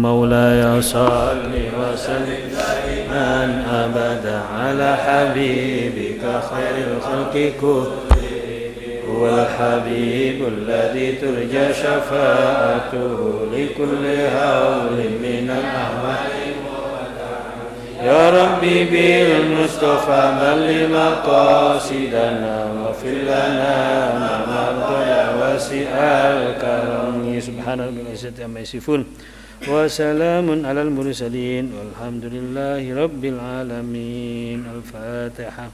مولاي صل وسلم دائما أبدا على حبيبك خير الخلق كلهم هو الحبيب الذي ترجى شفاعته لكل هول من الأهوال يا ربي بالمصطفى بلغ مقاصدنا واغفر لنا ما مضى واسع الكرم سبحان ربك رب العزة عما يصفون وسلام على المرسلين والحمد لله رب العالمين. الفاتحة.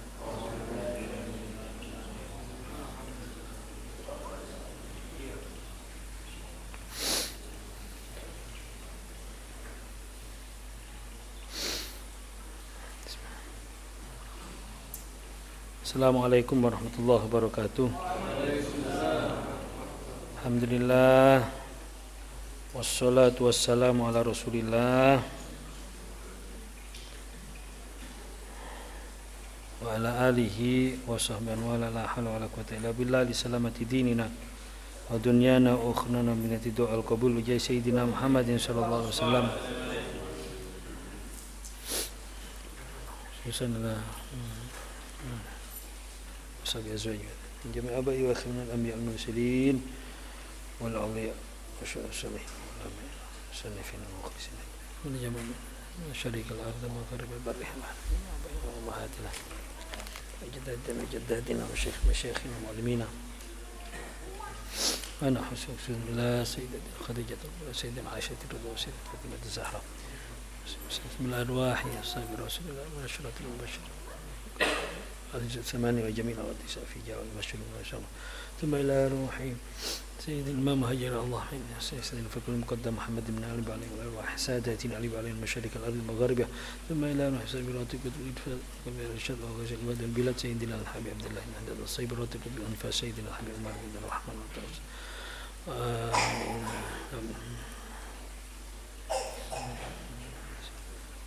Assalamualaikum warahmatullahi wabarakatuh. Alhamdulillah wassalatu wassalamu ala rasulillah wa ala alihi wa sahbihi wa la hawla wa la quwwata illa billah li salamati dinina wa dunyana wa ukhnana min du'al qabul jai sayyidina Muhammadin sallallahu alaihi wasallam. Susanallah صلى أزواجه جميع آبائي وأخواننا الأنبياء والمرسلين والأولياء والصالحين والمصنفين والمخلصين من جميع شريك الأرض ومغرب البر وأمهاتنا وجداتنا ومشايخنا ومعلمينا وأنا حسن الله سيدتنا خديجة وسيدنا عائشة رضي الله وسيدة فاطمة الزهراء بسم الله الواحي الصابر رسول الله والأشرة المبشرة الثمانية وجميع والتسع في جاء المشهور ما شاء الله ثم إلى روحي سيد الإمام هجر الله سيدنا الفكر المقدم محمد بن علي عليه والأرواح ساداتنا علي عليه المشارق الأرض المغاربة ثم إلى روح سيد راتب الإرشاد وغزل البلاد سيدنا الحبيب عبد الله بن عبد الصيب راتب الأنفاس سيدنا الحبيب عمر بن الرحمن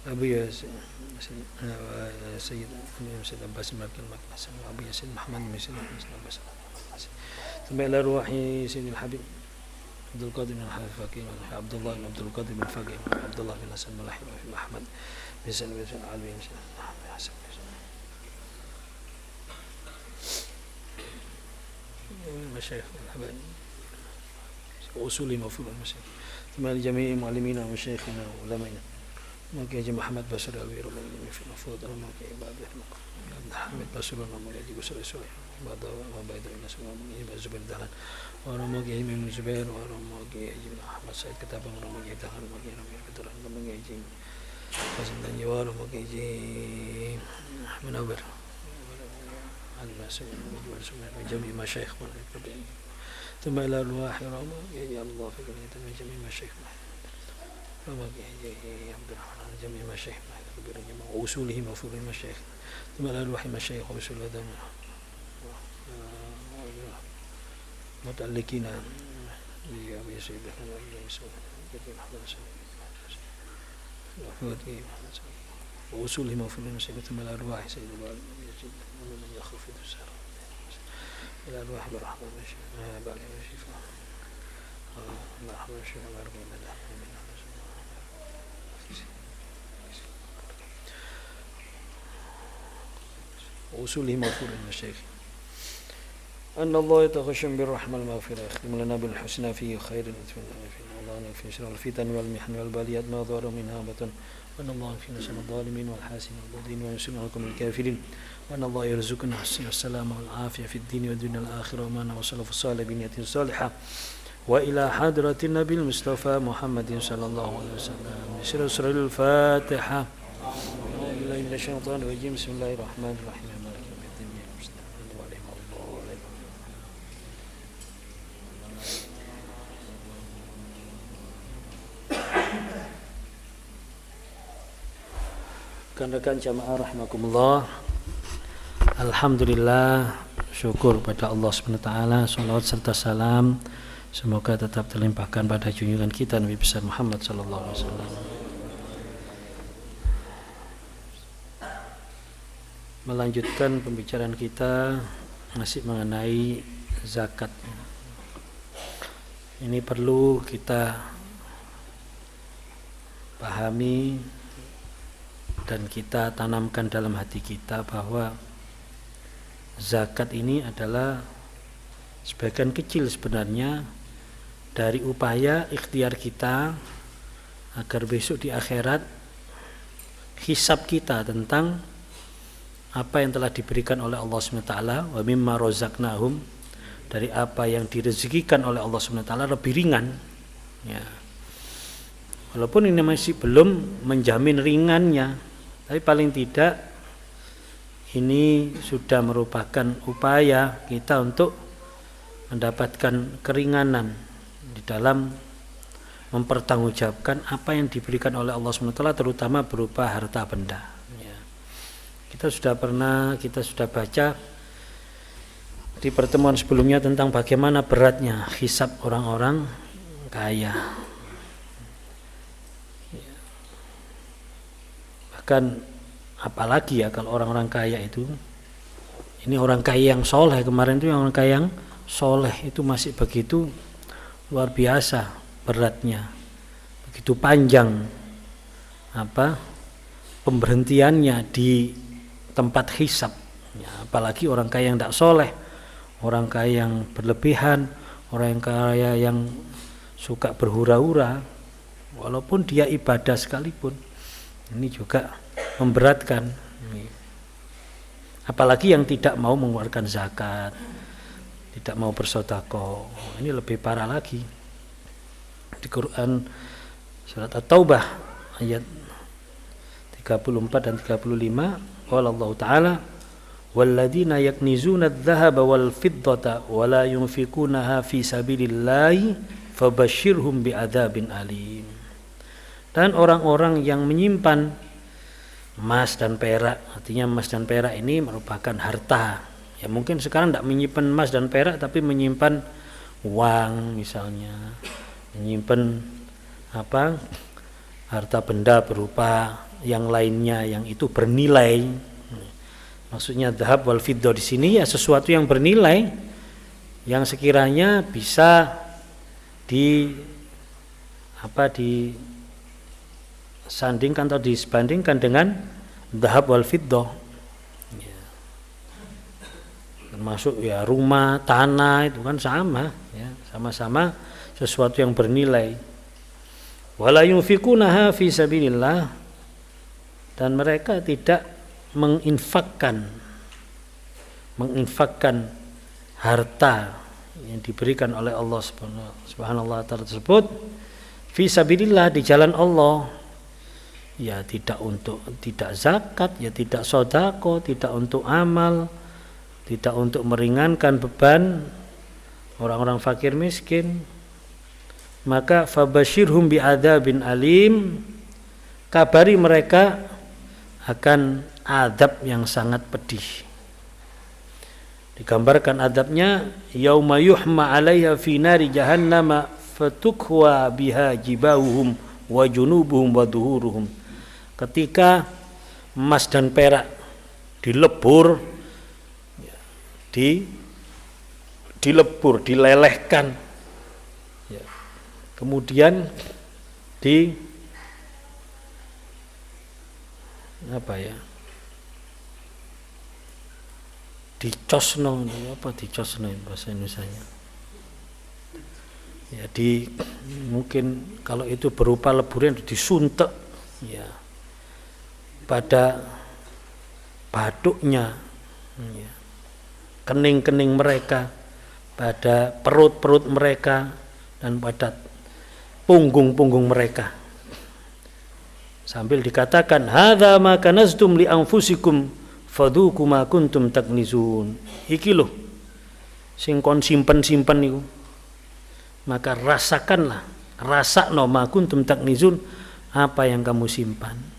أبو ياسين سيد عباس المالكي المكنسي وأبو ياسين محمد بن سيد عباس ثم إلى روح سيد الحبيب عبد القادر بن الفقيه عبد الله بن عبد القادر بن الفقيه عبد الله بن حسن الملاحي بن أحمد بن سلمة بن علوي بن حسن المشايخ والحبايب وأصولهم وفروع المشايخ ثم لجميع معلمينا ومشايخنا وعلمائنا Maka Haji Muhammad Basri Alwi Romani fi Nafud Maka Ibadah Abdul Hamid Basri Romani Haji Basri Suri Bada wa Baida ila Subhanahu wa Zubair Dahlan wa Romani Imam Zubair wa Romani Haji Ahmad Said Katabah wa Romani Dahlan wa Romani Katabah wa Romani Haji Hasan Danji wa Romani Haji Munawwir al-Mas'ud wa jami' masyayikh wa ثم إلى الواح Romani Haji Allah fi jami' masyayikh ومجيء عبد الرحمن جميع مشايخنا وأصولهم وفروع المشايخ ثم لا الوحي مشايخ وأصول هذا متعلقين بأبي سيد وأصولهم وفروع المشايخ ثم لا الوحي سيد ومن يخفض السهر إلى الوحي برحمة المشايخ بعد الشفاء برحمة الشفاء وأربعين الله وأصولهم وفروع المشايخ أن الله يتغشم بالرحمة المغفرة يختم لنا بالحسنى فيه خير الله في شر الفتن والمحن والبليات ما ظهر منها بطن وأن الله يكفينا شر الظالمين والحاسدين والبغضين وينصرنا على الكافرين وأن الله يرزقنا الحسن والسلام والعافية في الدين والدنيا الآخرة وما وصل في الصالح بنية صالحة وإلى حضرة النبي المصطفى محمد صلى الله عليه وسلم بسر سورة الفاتحة من الشيطان الرجيم بسم الله الرحمن الرحيم Rekan-rekan jamaah rahimakumullah. Alhamdulillah, syukur pada Allah SWT, salawat serta salam semoga tetap terlimpahkan pada junjungan kita Nabi besar Muhammad sallallahu alaihi wasallam. Melanjutkan pembicaraan kita masih mengenai zakat. Ini perlu kita pahami dan kita tanamkan dalam hati kita bahwa zakat ini adalah sebagian kecil sebenarnya dari upaya ikhtiar kita agar besok di akhirat hisab kita tentang apa yang telah diberikan oleh Allah SWT, wa mimma razaqnahum, dari apa yang direzekikan oleh Allah SWT lebih ringan ya. Walaupun ini masih belum menjamin ringannya, tapi paling tidak ini sudah merupakan upaya kita untuk mendapatkan keringanan di dalam mempertanggungjawabkan apa yang diberikan oleh Allah SWT, terutama berupa harta benda. Kita sudah baca di pertemuan sebelumnya tentang bagaimana beratnya hisab orang-orang kaya. Bahkan apalagi ya kalau orang-orang kaya itu, ini orang kaya yang soleh, kemarin itu yang orang kaya yang soleh itu masih begitu luar biasa beratnya, begitu panjang pemberhentiannya di tempat hisab ya, apalagi orang kaya yang tidak soleh, orang kaya yang berlebihan, orang yang kaya yang suka berhura-hura, walaupun dia ibadah sekalipun, ini juga memberatkan. Apalagi yang tidak mau mengeluarkan zakat, tidak mau bersedekah, ini lebih parah lagi. Di Quran surat At-Taubah ayat 34 dan 35, qala Allah Ta'ala, walladzina yaknizuna adh-dhahaba wal fiddata wa la yunfikunaha fi sabilillahi fabashshirhum bi'adzabin alim. Dan orang-orang yang menyimpan emas dan perak, artinya emas dan perak ini merupakan harta. Ya mungkin sekarang tidak menyimpan emas dan perak, tapi menyimpan uang misalnya, menyimpan harta benda berupa yang lainnya yang itu bernilai. Maksudnya dhahab wal fiddah di sini ya sesuatu yang bernilai yang sekiranya bisa disandingkan atau disebandingkan dengan dhahab wal fiddah. Ya. Termasuk ya rumah, tanah itu kan sama ya, sama-sama sesuatu yang bernilai. Wala yunfikunaha fi sabilillah, dan mereka tidak menginfakkan harta yang diberikan oleh Allah Subhanahu wa ta'ala tersebut fi sabilillah, di jalan Allah, ya tidak zakat, ya tidak sedekah, tidak untuk amal, tidak untuk meringankan beban orang-orang fakir miskin. Maka fabashirhum bi'adzabin alim, kabari mereka akan adab yang sangat pedih. Digambarkan adabnya, yauma yuhma 'alaiha fi nari jahannam fatukwa biha jibahuhum wa junubuhum wa duhuruhum. Ketika emas dan perak dilebur, dilelehkan, kemudian dicosno bahasa Indonesianya ya, mungkin kalau itu berupa leburan disuntek ya pada batuknya ya, kening-kening mereka, pada perut-perut mereka, dan pada punggung-punggung mereka, sambil dikatakan hadza ma kanaztum li anfusikum fadzuqu ma kuntum taknizun. Iki lho sing kon simpen-simpen niku, maka rasakno ma kuntum taknizun, apa yang kamu simpan.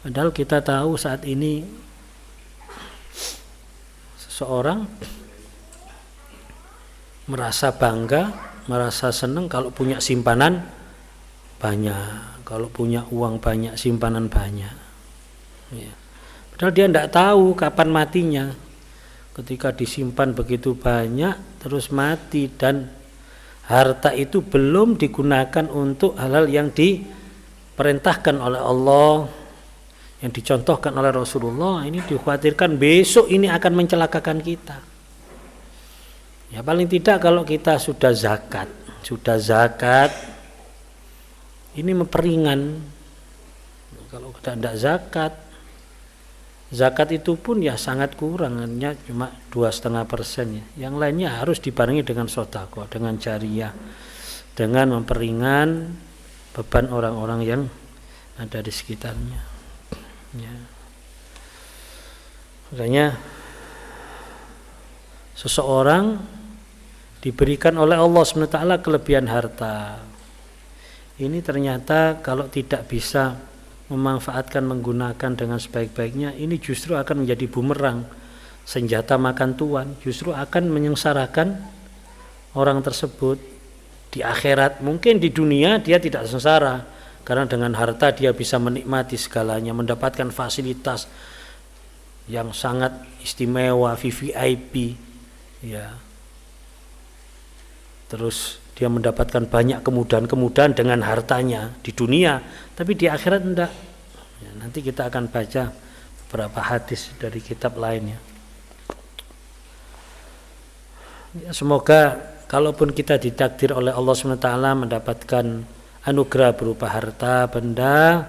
Padahal kita tahu saat ini seseorang merasa bangga, merasa senang kalau punya simpanan banyak, kalau punya uang banyak, simpanan banyak ya. Padahal dia tidak tahu kapan matinya. Ketika disimpan begitu banyak terus mati, dan harta itu belum digunakan untuk hal-hal yang diperintahkan oleh Allah, yang dicontohkan oleh Rasulullah, ini dikhawatirkan besok ini akan mencelakakan kita. Ya paling tidak kalau kita sudah zakat, ini memperingan. Kalau tidak zakat itu pun ya sangat kurang, hanya cuma 2,5% ya. Yang lainnya harus dibarengi dengan sedekah, dengan jariyah, dengan memperingan beban orang-orang yang ada di sekitarnya. Ya. Makanya seseorang diberikan oleh Allah SWT kelebihan harta. Ini ternyata kalau tidak bisa memanfaatkan, menggunakan dengan sebaik-baiknya, ini justru akan menjadi bumerang, senjata makan tuan, justru akan menyengsarakan orang tersebut di akhirat. Mungkin di dunia dia tidak sengsara, karena dengan harta dia bisa menikmati segalanya, mendapatkan fasilitas yang sangat istimewa, VVIP, ya. Terus dia mendapatkan banyak kemudahan-kemudahan dengan hartanya di dunia, tapi di akhirat enggak. Ya, nanti kita akan baca beberapa hadis dari kitab lainnya. Ya, semoga kalaupun kita ditakdir oleh Allah SWT mendapatkan anugerah berupa harta benda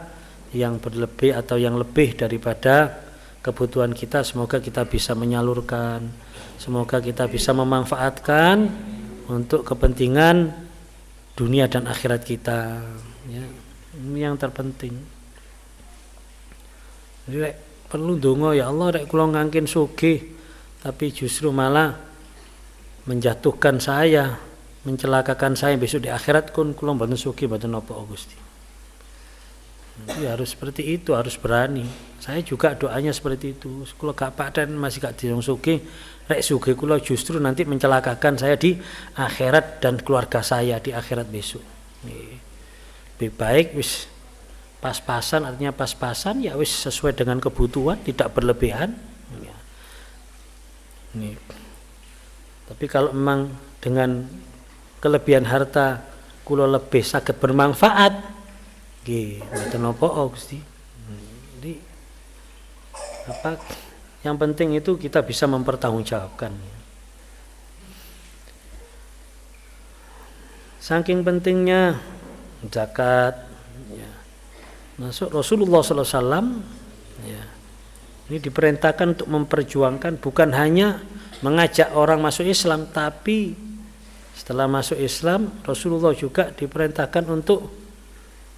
yang berlebih atau yang lebih daripada kebutuhan kita, semoga kita bisa menyalurkan, semoga kita bisa memanfaatkan untuk kepentingan dunia dan akhirat kita, ya. Ini yang terpenting. Jadi perlu donga, ya Allah rek kula ngangkin sugih tapi justru malah menjatuhkan saya, mencelakakan saya besok di akhirat, kun kula mboten sugih mboten napa Gusti. Jadi harus seperti itu, harus berani. Saya juga doanya seperti itu. Kula gak paten masih gak dirong sugih, rek sugih kula justru nanti mencelakakan saya di akhirat dan keluarga saya di akhirat besok. Lebih baik wis pas-pasan, artinya pas-pasan ya wis sesuai dengan kebutuhan, tidak berlebihan. Ya. Nih. Tapi kalau memang dengan kelebihan harta kula lebih saged bermanfaat, nggih mboten napa Gusti. Jadi apa yang penting itu kita bisa mempertanggungjawabkan. Saking pentingnya zakat, ya. Masuk Rasulullah SAW, ya. Ini diperintahkan untuk memperjuangkan, bukan hanya mengajak orang masuk Islam, tapi setelah masuk Islam Rasulullah juga diperintahkan untuk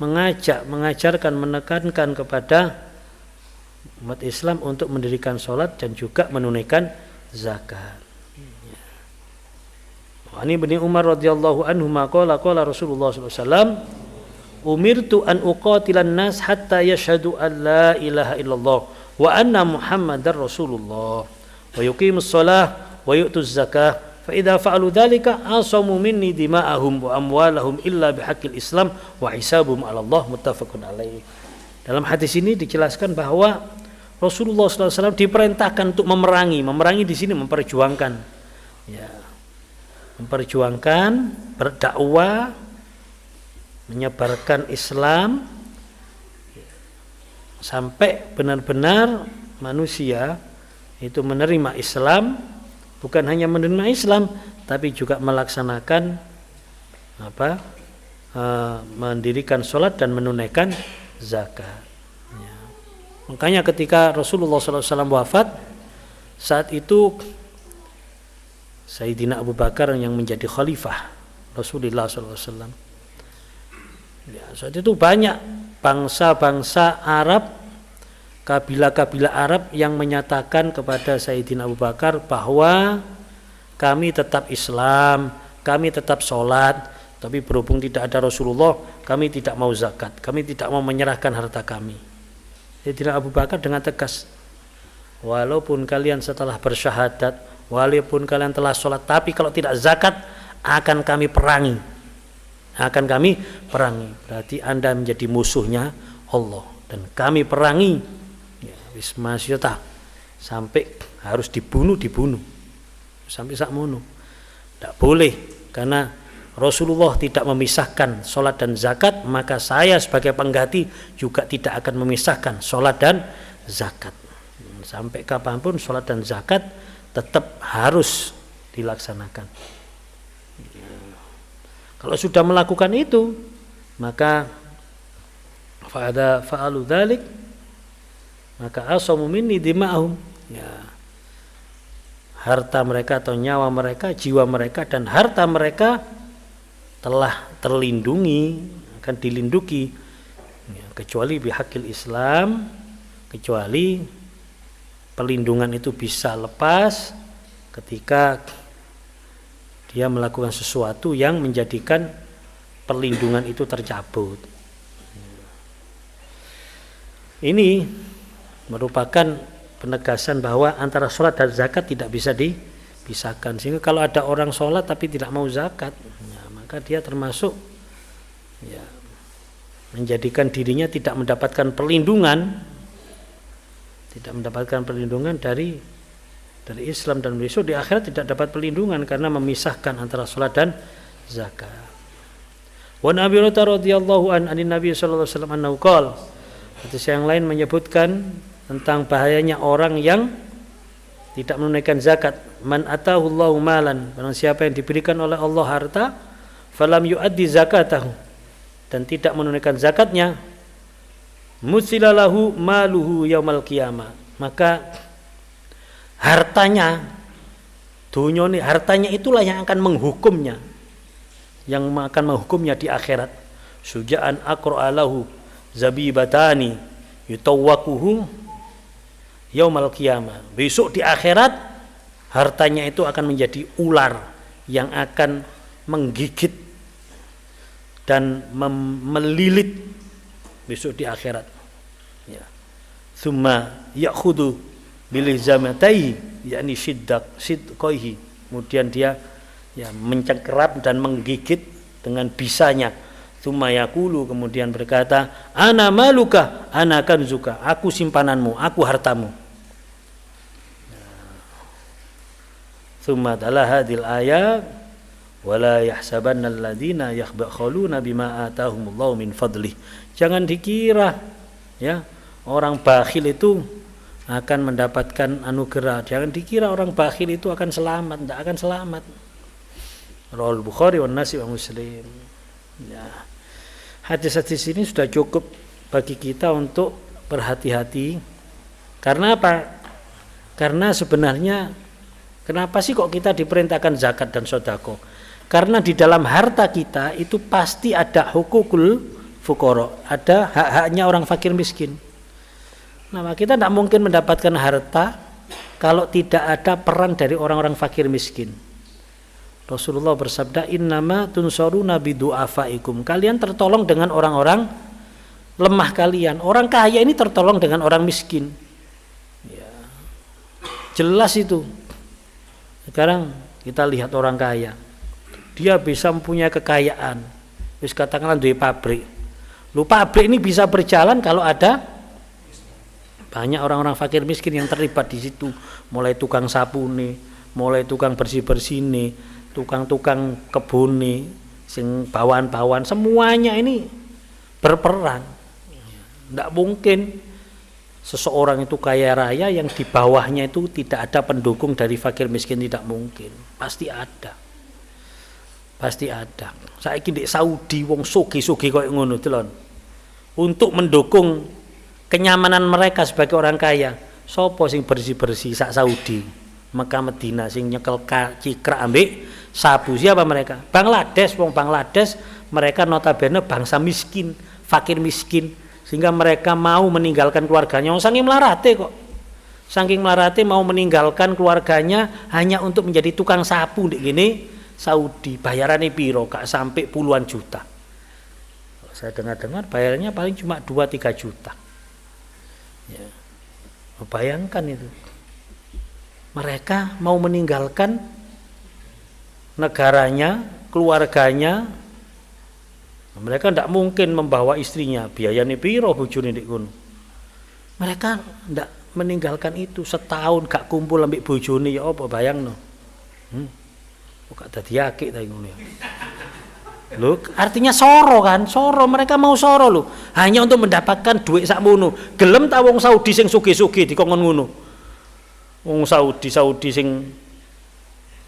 mengajak, mengajarkan, menekankan kepada umat Islam untuk mendirikan sholat dan juga menunaikan zakat. Ani bin Umar radhiyallahu anhu maqala qala Rasulullah sallallahu alaihi wasallam, umirtu an uqatilan nas hatta yashhadu an la ilaha illallah wa anna Muhammadar Rasulullah wa yuqimus shalah wa yu'tuz zakah fa idza fa'alu dzalika asamu minni dima'ahum wa amwalahum illa bihaqqil Islam wa hisabuhum 'ala Allah, muttafaqun alaih. Dalam hadis ini dijelaskan bahwa Rasulullah SAW diperintahkan untuk memerangi di sini memperjuangkan, ya, memperjuangkan, berdakwah, menyebarkan Islam sampai benar-benar manusia itu menerima Islam, bukan hanya menerima Islam tapi juga melaksanakan mendirikan sholat dan menunaikan zakat. Ya. Makanya ketika Rasulullah SAW wafat, saat itu Sayyidina Abu Bakar yang menjadi khalifah Rasulullah SAW. Ya, saat itu banyak bangsa-bangsa Arab, kabilah-kabilah Arab yang menyatakan kepada Sayyidina Abu Bakar bahwa kami tetap Islam, kami tetap sholat, tapi berhubung tidak ada Rasulullah, kami tidak mau zakat, kami tidak mau menyerahkan harta kami. Sayyidina Abu Bakar dengan tegas, walaupun kalian setelah bersyahadat, walaupun kalian telah sholat, tapi kalau tidak zakat akan kami perangi, Berarti Anda menjadi musuhnya Allah dan kami perangi, ya, wismasyata, sampai harus dibunuh sampai sakmono. Tidak boleh, karena Rasulullah tidak memisahkan sholat dan zakat, maka saya sebagai pengganti juga tidak akan memisahkan sholat dan zakat. Sampai kapanpun sholat dan zakat tetap harus dilaksanakan. Kalau sudah melakukan itu, maka fa'alu dzalik, maka asamu minni dima'ahum, ya, harta mereka atau nyawa mereka, jiwa mereka dan harta mereka telah terlindungi, akan dilindungi, ya, kecuali bihaqil Islam, kecuali perlindungan itu bisa lepas ketika dia melakukan sesuatu yang menjadikan perlindungan itu tercabut. Ini merupakan penegasan bahwa antara sholat dan zakat tidak bisa dipisahkan. Sehingga kalau ada orang sholat tapi tidak mau zakat, ya, maka dia termasuk, ya, menjadikan dirinya tidak mendapatkan perlindungan, dari Islam, dan besok di akhirat tidak dapat perlindungan karena memisahkan antara sholat dan zakat. Wa Nabi radhiyallahu anin Nabi sallallahu alaihi wasallam annahu qala, hadis yang lain menyebutkan tentang bahayanya orang yang tidak menunaikan zakat. Man atahu Allahu malan, barang siapa yang diberikan oleh Allah harta, falam yuaddi zakatahu, dan tidak menunaikan zakatnya, musilalahu maluhu yaumal qiyamah, maka hartanya, dunyone, hartanya itulah yang akan menghukumnya, di akhirat. Suja'an aqra'alahu zabibatani yutawwaquhu yaumal qiyamah. Besok di akhirat hartanya itu akan menjadi ular yang akan menggigit dan melilit besok di akhirat. Ya. Tsumma ya'khudhu bilizamatai, yakni sidqaihi, kemudian dia, ya, mencengkeram dan menggigit dengan bisanya. Tsumma yaqulu, kemudian berkata, ana maluka ana kanzuka, aku simpananmu, aku hartamu. Tsumma tala hadil ayat wala yahsabanna alladziina yakhbaluna bima atahumullahu min fadlih. Jangan dikira, ya, orang bakhil itu akan mendapatkan anugerah. Jangan dikira orang bakhil itu akan selamat, tidak akan selamat. Rawal Bukhari wa Nasi wa Muslim. Ya. Hadis-hadis ini sudah cukup bagi kita untuk berhati-hati. Karena apa? Karena sebenarnya kenapa sih kok kita diperintahkan zakat dan sedekah? Karena di dalam harta kita itu pasti ada hukukul fuqara, ada hak-haknya orang fakir miskin. Nah, kita tidak mungkin mendapatkan harta kalau tidak ada peran dari orang-orang fakir miskin. Rasulullah bersabda, innama tunsaruna bidu'afaikum, kalian tertolong dengan orang-orang lemah kalian. Orang kaya ini tertolong dengan orang miskin, ya, jelas itu. Sekarang kita lihat orang kaya, dia bisa mempunyai kekayaan, wis katakanlah duwe pabrik. Pabrik ini bisa berjalan kalau ada banyak orang-orang fakir miskin yang terlibat di situ, mulai tukang sapu nih, mulai tukang bersih-bersih nih, tukang-tukang kebun nih, sing bawahan-bawahan, semuanya ini berperan. Tidak mungkin seseorang itu kaya raya yang di bawahnya itu tidak ada pendukung dari fakir miskin, tidak mungkin. Pasti ada. Saiki di Saudi wong sugih-sugih koyo ngono delon. Untuk mendukung kenyamanan mereka sebagai orang kaya, sopo sing bersih-bersih sak Saudi, Mekah Medina, sing nyekel cikrak ambek sabu, siapa mereka? Bangladesh. Wong Bangladesh mereka notabene bangsa miskin, fakir miskin, sehingga mereka mau meninggalkan keluarganya. Saking melarate kok, saking melarate mau meninggalkan keluarganya hanya untuk menjadi tukang sapu di gini Saudi. Bayarannya piro? Gak sampai puluhan juta. Saya dengar-dengar bayarannya paling cuma 2-3 juta. Ya. Bayangkan itu. Mereka mau meninggalkan negaranya, keluarganya. Mereka tidak mungkin membawa istrinya, biayanya piro bojone ndek kono. Mereka tidak meninggalkan itu, setahun gak kumpul ambek bojone, ya apa bayangno. Kok dadi akik ta ngono ya. Loh, artinya soro kan, soro, mereka mau soro loh, hanya untuk mendapatkan duit sakmono. Gelem ta wong Saudi sing sugih-sugih dikongkon ngono. Wong Saudi sing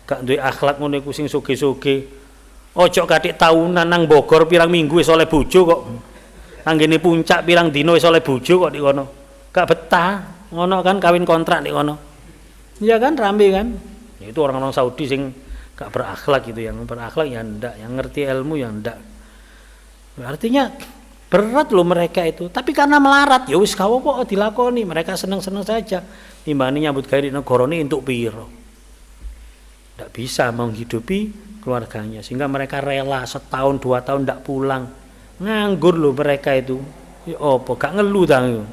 gak duwe akhlak ngono iku sing sugih-sugih. Ojo kathik taunan nang Bogor pirang minggu wis oleh bojo kok. Nang ngene puncak pirang dina wis oleh bojo kok di kono. Gak betah, ngono kan kawin kontrak di kono. Iya kan rame kan? Itu orang-orang Saudi sing gak berakhlak gitu, yang berakhlak ya ndak, yang ngerti ilmu ya ndak. Artinya berat loh mereka itu, tapi karena melarat ya wis kawo kok dilakoni, mereka seneng-seneng saja. Timbani nyambut gawe di negara ini untuk piro. Ndak bisa menghidupi keluarganya, sehingga mereka rela setahun 2 tahun ndak pulang. Nganggur loh mereka itu. Ya opo gak ngeluh tang.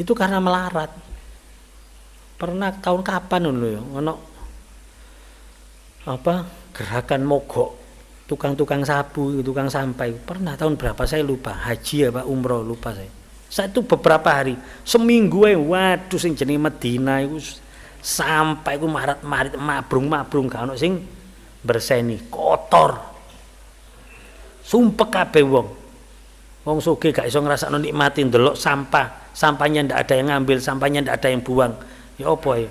Itu karena melarat. Pernah tahun kapan lho ya, ono apa gerakan mogok tukang-tukang sapu, tukang sampah. Pernah tahun berapa saya lupa, haji apa umroh lupa saya. Saat itu beberapa hari, seminggu waduh sing jenenge Medina iku sampai iku marit-marit mabrung gak ono sing berseni, kotor. Sumpek kabeh wong. Wong sugih gak iso ngrasakno nikmati ndelok sampahnya ndak ada yang ngambil, sampahnya ndak ada yang buang. Ya apa ya?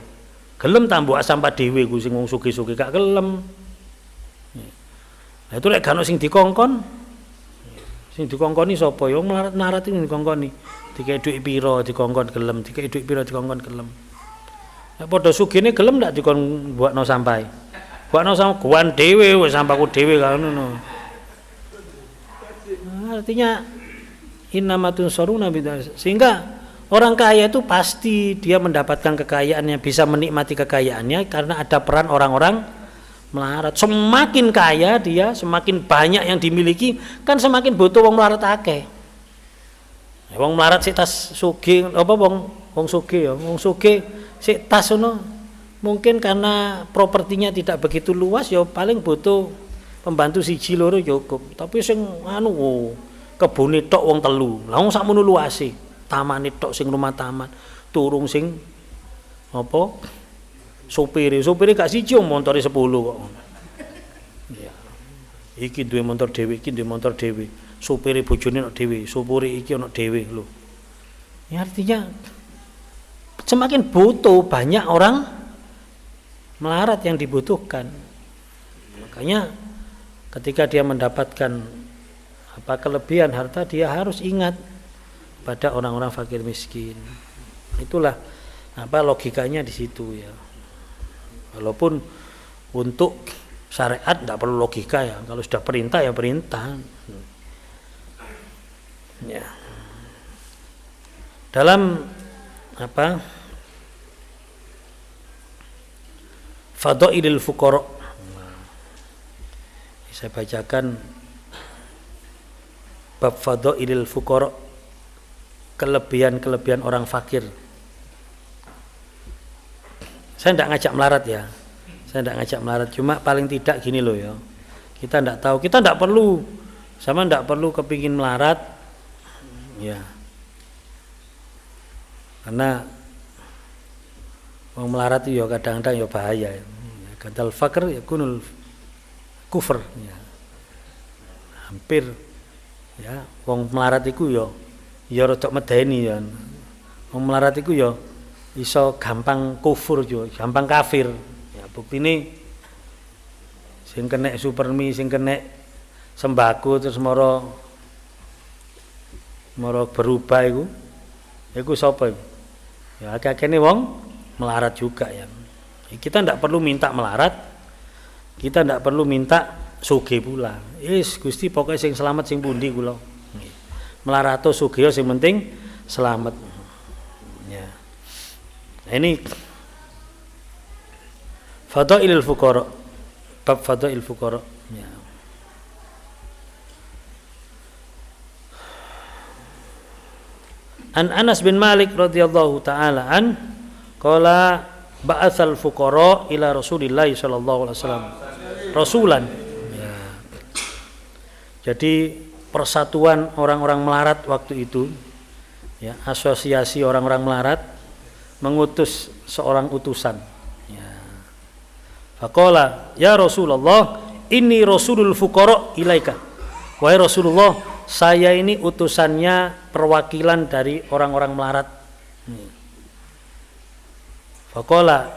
Gelem ta mbok sampah dhewe ku sing wong sugih-sugih gak gelem. Lah itu lek gak ono sing dikongkon. Sing dikongkoni sapa ya melarat-melarat iki dikongkoni. Dikek dhuwit pira dikongkon gelem, dikek dhuwit pira dikongkon gelem. Nek padha sugihne gelem ndak dikon mbuakno sampah. Mbuakno sampah guan dhewe wis sampahku dhewe kan ngono. Artinya innamatun saruna bidas. Sehingga orang kaya itu pasti dia mendapatkan kekayaannya, bisa menikmati kekayaannya karena ada peran orang-orang melarat. Semakin kaya dia, semakin banyak yang dimiliki, kan semakin butuh wong melarat akeh. Wong melarat sik tas sugih apa wong sugih ya, wong sugih sik tas ngono. Mungkin karena propertinya tidak begitu luas ya paling butuh pembantu siji loro cukup. Tapi sing kebune tok wong telu. Lah wong sakmono luase. Tamane tok sing rumah taman, turung sing apa? Supire gak siji montore 10 kok. Ya. Iki duwe motor dhewe, iki duwe motor dhewe. Supire bojone ono dhewe, supure iki ono dhewe lho. Ya artinya semakin butuh banyak orang melarat yang dibutuhkan. Makanya ketika dia mendapatkan apa kelebihan harta dia harus ingat pada orang-orang fakir miskin. Itulah apa logikanya di situ ya. Walaupun untuk syariat tidak perlu logika ya. Kalau sudah perintah ya perintah. Ya. Dalam apa? Fadailil fuqara. Saya bacakan bab fadailil fuqara. Kelebihan-kelebihan orang fakir. Saya tidak ngajak melarat ya. Saya tidak ngajak melarat. Cuma paling tidak gini loh ya. Kita tidak tahu. Kita tidak perlu. Sama tidak perlu kepingin melarat. Ya. Karena orang melarat itu ya kadang-kadang ya bahaya. Kadal fakir ya kunul kufur. Ya. Hampir. Ya. Orang melarat itu ya rodok medeni ya. Wong melarat iku ya iso gampang kufur yo, gampang kafir. Ya buktine sing kena supermi, sing kena sembako terus moro berubah iku sapa iku? Ya akeh-akehne wong melarat juga ya. Kita ndak perlu minta melarat. Kita ndak perlu minta sugih pula. Gusti pokoke sing selamat sing pundi kula. Melarat sugih sing penting selamat. Ya. Nah, ini fadailul fuqara. Bab fadail fuqara. Ya. An Anas bin Malik radhiyallahu taala an qala ba'atsal fuqara ila Rasulillah sallallahu alaihi wasallam rasulan. Ya. Jadi persatuan orang-orang melarat waktu itu ya, asosiasi orang-orang melarat mengutus seorang utusan ya. Faqala ya Rasulullah inni rasulul fuqara ilaika. Wahai Rasulullah, saya ini utusannya perwakilan dari orang-orang melarat. Faqala,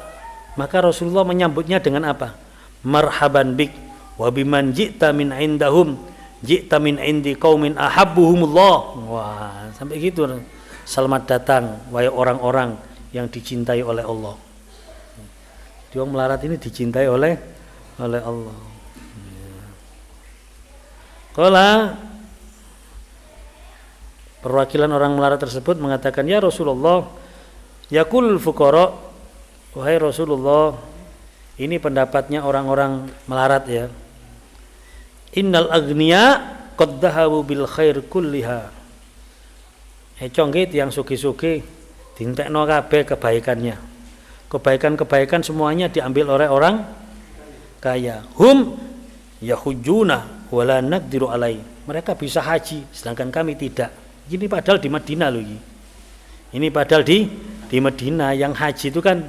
maka Rasulullah menyambutnya dengan apa? Marhaban bik wa biman ji'ta min indahum ji'ta min indi qaumin ahabbuhumullah. Wah, sampai gitu. Selamat datang wahai orang-orang yang dicintai oleh Allah. Dia melarat ini dicintai oleh Allah. Qala, perwakilan orang melarat tersebut mengatakan, ya Rasulullah, yaqul fuqara, wahai Rasulullah, ini pendapatnya orang-orang melarat ya. Innal agniya qad dhahabu bil khair kulliha. Congkit yang suki-suki dintekno kabeh kebaikannya. Kebaikan-kebaikan semuanya diambil oleh orang kaya. Hum yahujuna wala naqdiru alai. Mereka bisa haji sedangkan kami tidak. Ini padahal di Madinah loh ini. Ini padahal di Madinah yang haji itu kan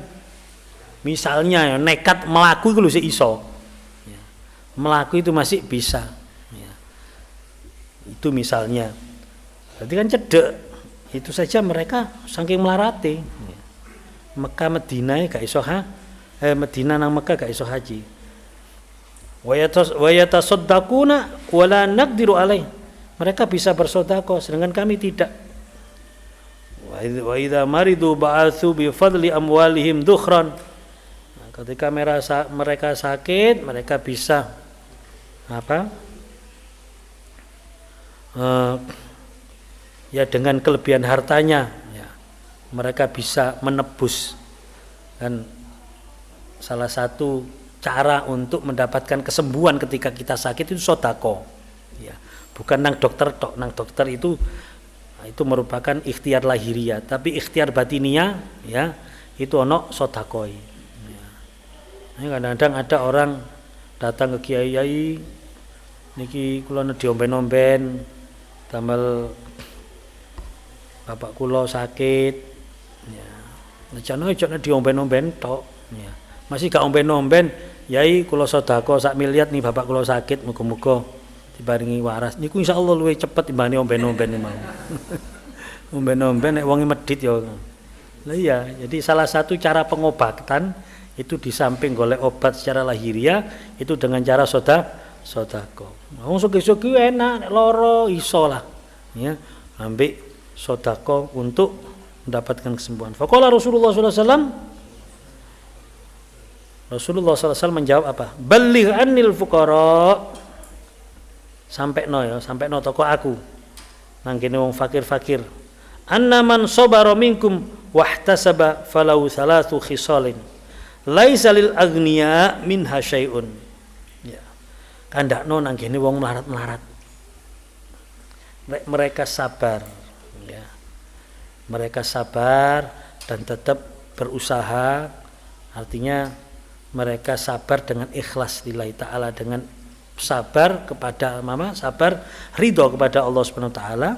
misalnya nekat melaku itu sih iso. Ya. Melaku itu masih bisa. Ya. Itu misalnya. Berarti kan cedek. Itu saja mereka saking melarati. Ya. Mekah Madinah gak iso Madinah nang Mekah gak iso haji. Wa yatasaddaquna wala naqdiru alaih. Mereka bisa bersedekah sedangkan kami tidak. Wa idza maridu ba'atsu bi fadli amwalihim dukhran. Nah, ketika mereka sakit, mereka bisa ya dengan kelebihan hartanya ya, mereka bisa menebus. Dan salah satu cara untuk mendapatkan kesembuhan ketika kita sakit itu sedekah. Ya. Bukan nang dokter tok, nang dokter itu merupakan ikhtiar lahiriah, tapi ikhtiar batiniah ya itu ono sedekah. Ya. Nah, kadang-kadang ada orang datang ke kiai, niki kula diomben-omben damel bapak kula sakit. Ya. Nejane ejane diomben-omben tok. Ya. Masih gak omben-omben, yai kula sedekah sak miliar nih bapak kula sakit, muga-muga dibaringi waras. Niku insyaallah luwih cepet timbang omben-omben mau. Omben-omben nek wong medhit ya. Lah iya, jadi salah satu cara pengobatan itu di samping golek obat secara lahiriah itu dengan cara sedekah. Wong sugih-sugih enak, nek lara iso lah. Ya, ambil sedekah untuk mendapatkan kesembuhan. Faqala Rasulullah sallallahu alaihi wasallam, Rasulullah SAW menjawab apa? Balligh anil fuqara. Sampai no toko aku. Nang kene wong fakir-fakir. Anna man sabara minkum wahtasaba falau thalathu khisalin. Laisa lil aghniya minha syai'un. Ya. Kandakno nang kene wong melarat-melarat. Mereka sabar, ya. Mereka sabar dan tetap berusaha. Artinya mereka sabar dengan ikhlas lillahi ta'ala, dengan sabar kepada sabar ridho kepada Allah Subhanahu wa taala,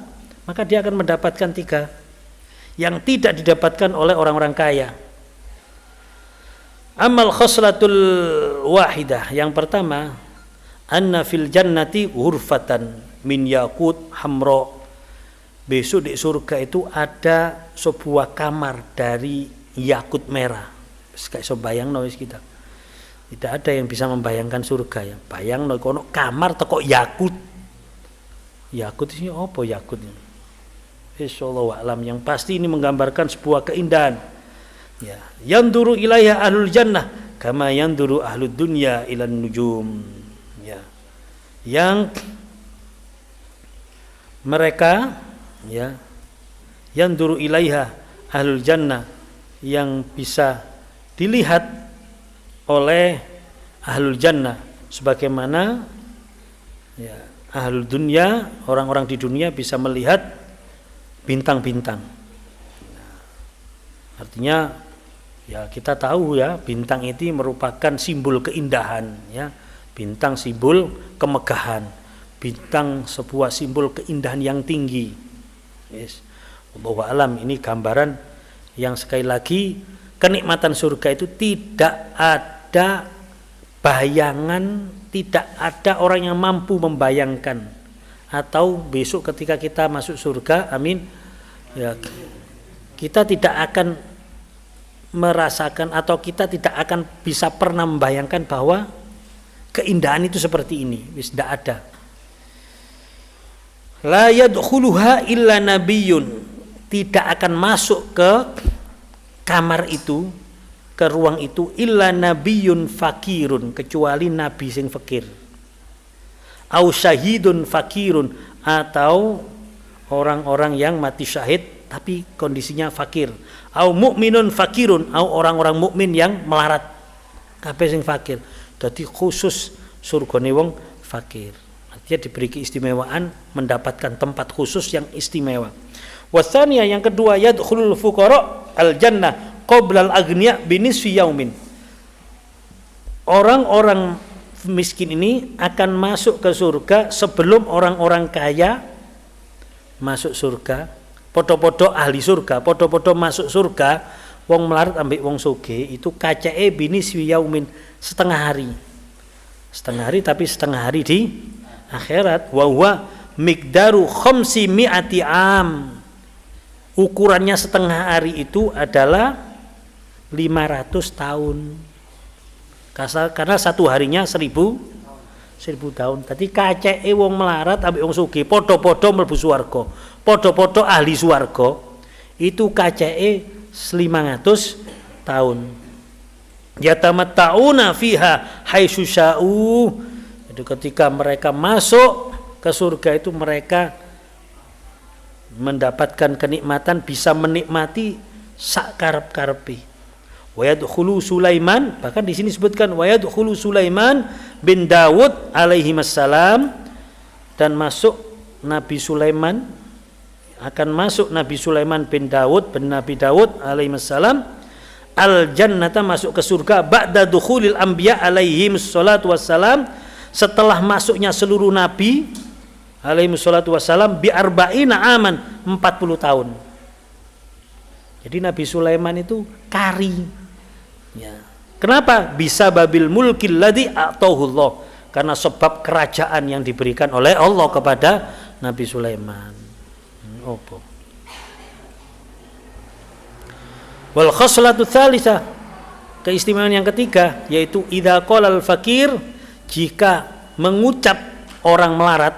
maka dia akan mendapatkan 3 yang tidak didapatkan oleh orang-orang kaya. Amal khoslatul wahidah, yang pertama, anna fil jannati ghurfatan min yakut hamra. Besok di surga itu ada sebuah kamar dari yakut merah. Kayak so bayangno wis kita. Tidak ada yang bisa membayangkan surga ya. Bayangno kono kamar teko yakut. Yakut ini apa yakut ini? Insyaallah alam, yang pasti ini menggambarkan sebuah keindahan. Ya, yanduru ilaiha ahlul jannah kama yanduru ahlud dunya ilan nujum. Ya. Yang mereka ya yanduru ilaiha ahlul jannah, yang bisa dilihat oleh ahlul jannah sebagaimana ya ahlul dunya, orang-orang di dunia bisa melihat bintang-bintang. Artinya ya kita tahu ya, bintang itu merupakan simbol keindahan ya. Bintang simbol kemegahan. Bintang sebuah simbol keindahan yang tinggi. Yes. Wallahu a'lam, ini gambaran yang sekali lagi kenikmatan surga itu tidak ada bayangan, tidak ada orang yang mampu membayangkan. Atau besok ketika kita masuk surga, amin, ya, kita tidak akan merasakan atau kita tidak akan bisa pernah membayangkan bahwa keindahan itu seperti ini. Wis tidak ada. La yadkhuluha illa nabiyyun, tidak akan masuk ke kamar itu, ke ruang itu, illa nabiyyun fakirun, kecuali nabi sing fakir, au syahidun fakirun, atau orang-orang yang mati syahid tapi kondisinya fakir, au mukminun fakirun, au orang-orang mukmin yang melarat, kabeh sing fakir. Jadi khusus surgane wong fakir, artinya diberi keistimewaan, mendapatkan tempat khusus yang istimewa. Wasaniya, yang kedua, yadkhulul fuqara al jannah qoblal agniya binisfi yaumin. Orang-orang miskin ini akan masuk ke surga sebelum orang-orang kaya masuk surga. Podo-podo ahli surga, podo-podo masuk surga. Wong melarat ambek wong sugih itu kacake binisfi yaumin, setengah hari. Setengah hari, tapi setengah hari di akhirat. Wa huwa miqdaru 500 am. Ukurannya setengah hari itu adalah 500 tahun. Karena satu harinya 1000 tahun. Tadi kaceke wong melarat ambek wong sugih padha-padha mlebu swarga. Padha-padha ahli swarga. Itu kaceke 500 tahun. Yatamatta'una fiha haitsu sya'u. Jadi ketika mereka masuk ke surga itu mereka mendapatkan kenikmatan, bisa menikmati sak karep-karepe. Wa yadkhulu Sulaiman, bahkan di sini disebutkan wa yadkhulu Sulaiman bin Daud alaihi wassalam, dan masuk Nabi Sulaiman, akan masuk Nabi Sulaiman bin Daud bin Nabi Daud alaihi wassalam al jannata, masuk ke surga, ba'da dukhulil anbiya alaihi wassalatu wassalam, setelah masuknya seluruh nabi alaihi wassalatu wassalam, bi arba'ina aman, 40 tahun. Jadi Nabi Sulaiman itu kari. Ya. Kenapa? Bisa babil mulkil ladzi atahullah, karena sebab kerajaan yang diberikan oleh Allah kepada Nabi Sulaiman. Opo. Wal khoslatu tsalitsah, keistimewaan yang ketiga, yaitu idza qalal fakir, jika mengucap orang melarat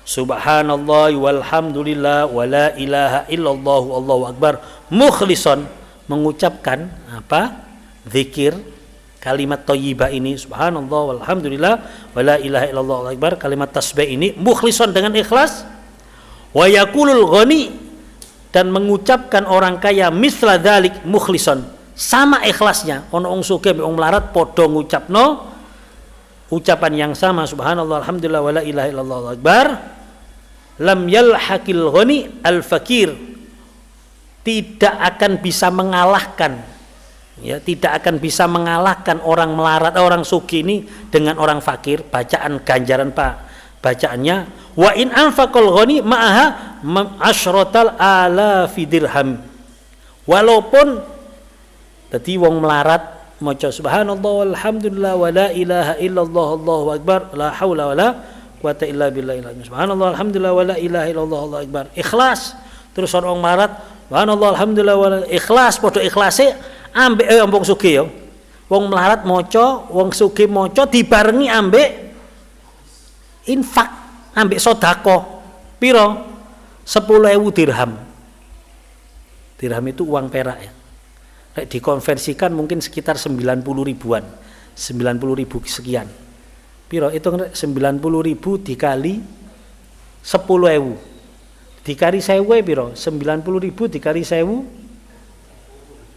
subhanallah walhamdulillah wala ilaha illallah wallahu akbar mukhlishon, mengucapkan apa? Zikir kalimat thayyibah ini, subhanallah walhamdulillah wala ilaha illallah wallahu akbar, kalimat tasbih ini mukhlishon, dengan ikhlas. Wa yaqulul ghani, dan mengucapkan orang kaya misla dzalik mukhlishon, sama ikhlasnya. Ono wong sugih mbek wong melarat padha ngucapno ucapan yang sama, subhanallah alhamdulillah wala ilaha illallah wallahu akbar. Lam yalhaqil ghani al fakir, tidak akan bisa mengalahkan, ya, tidak akan bisa mengalahkan orang melarat, orang sugih ini dengan orang fakir. Bacaan ganjaran Pak, bacaannya wa in anfaqal ghani ma'aha asyratal alafi dirham, walaupun tadi wong melarat maca subhanallah walhamdulillah wala ilaha illallah allahu akbar la haula wala quwata illa billah, subhanallah alhamdulillah wala ilaha illallah allahu akbar, ikhlas. Terus orang melarat subhanallah alhamdulillah wala, ikhlas, padha ikhlase ambek wong sugih ya. Wong melarat maca, wong sugih maca, dibarengi ambek infak, ambek sedekah. Piro? 10.000 dirham. Dirham itu uang perak ya. Nek dikonversikan mungkin sekitar 90 ribuan. 90 ribu sekian. Piro? Itu 90 ribu dikali 10.000. Dikali 1000 piro? 90 ribu dikali 1000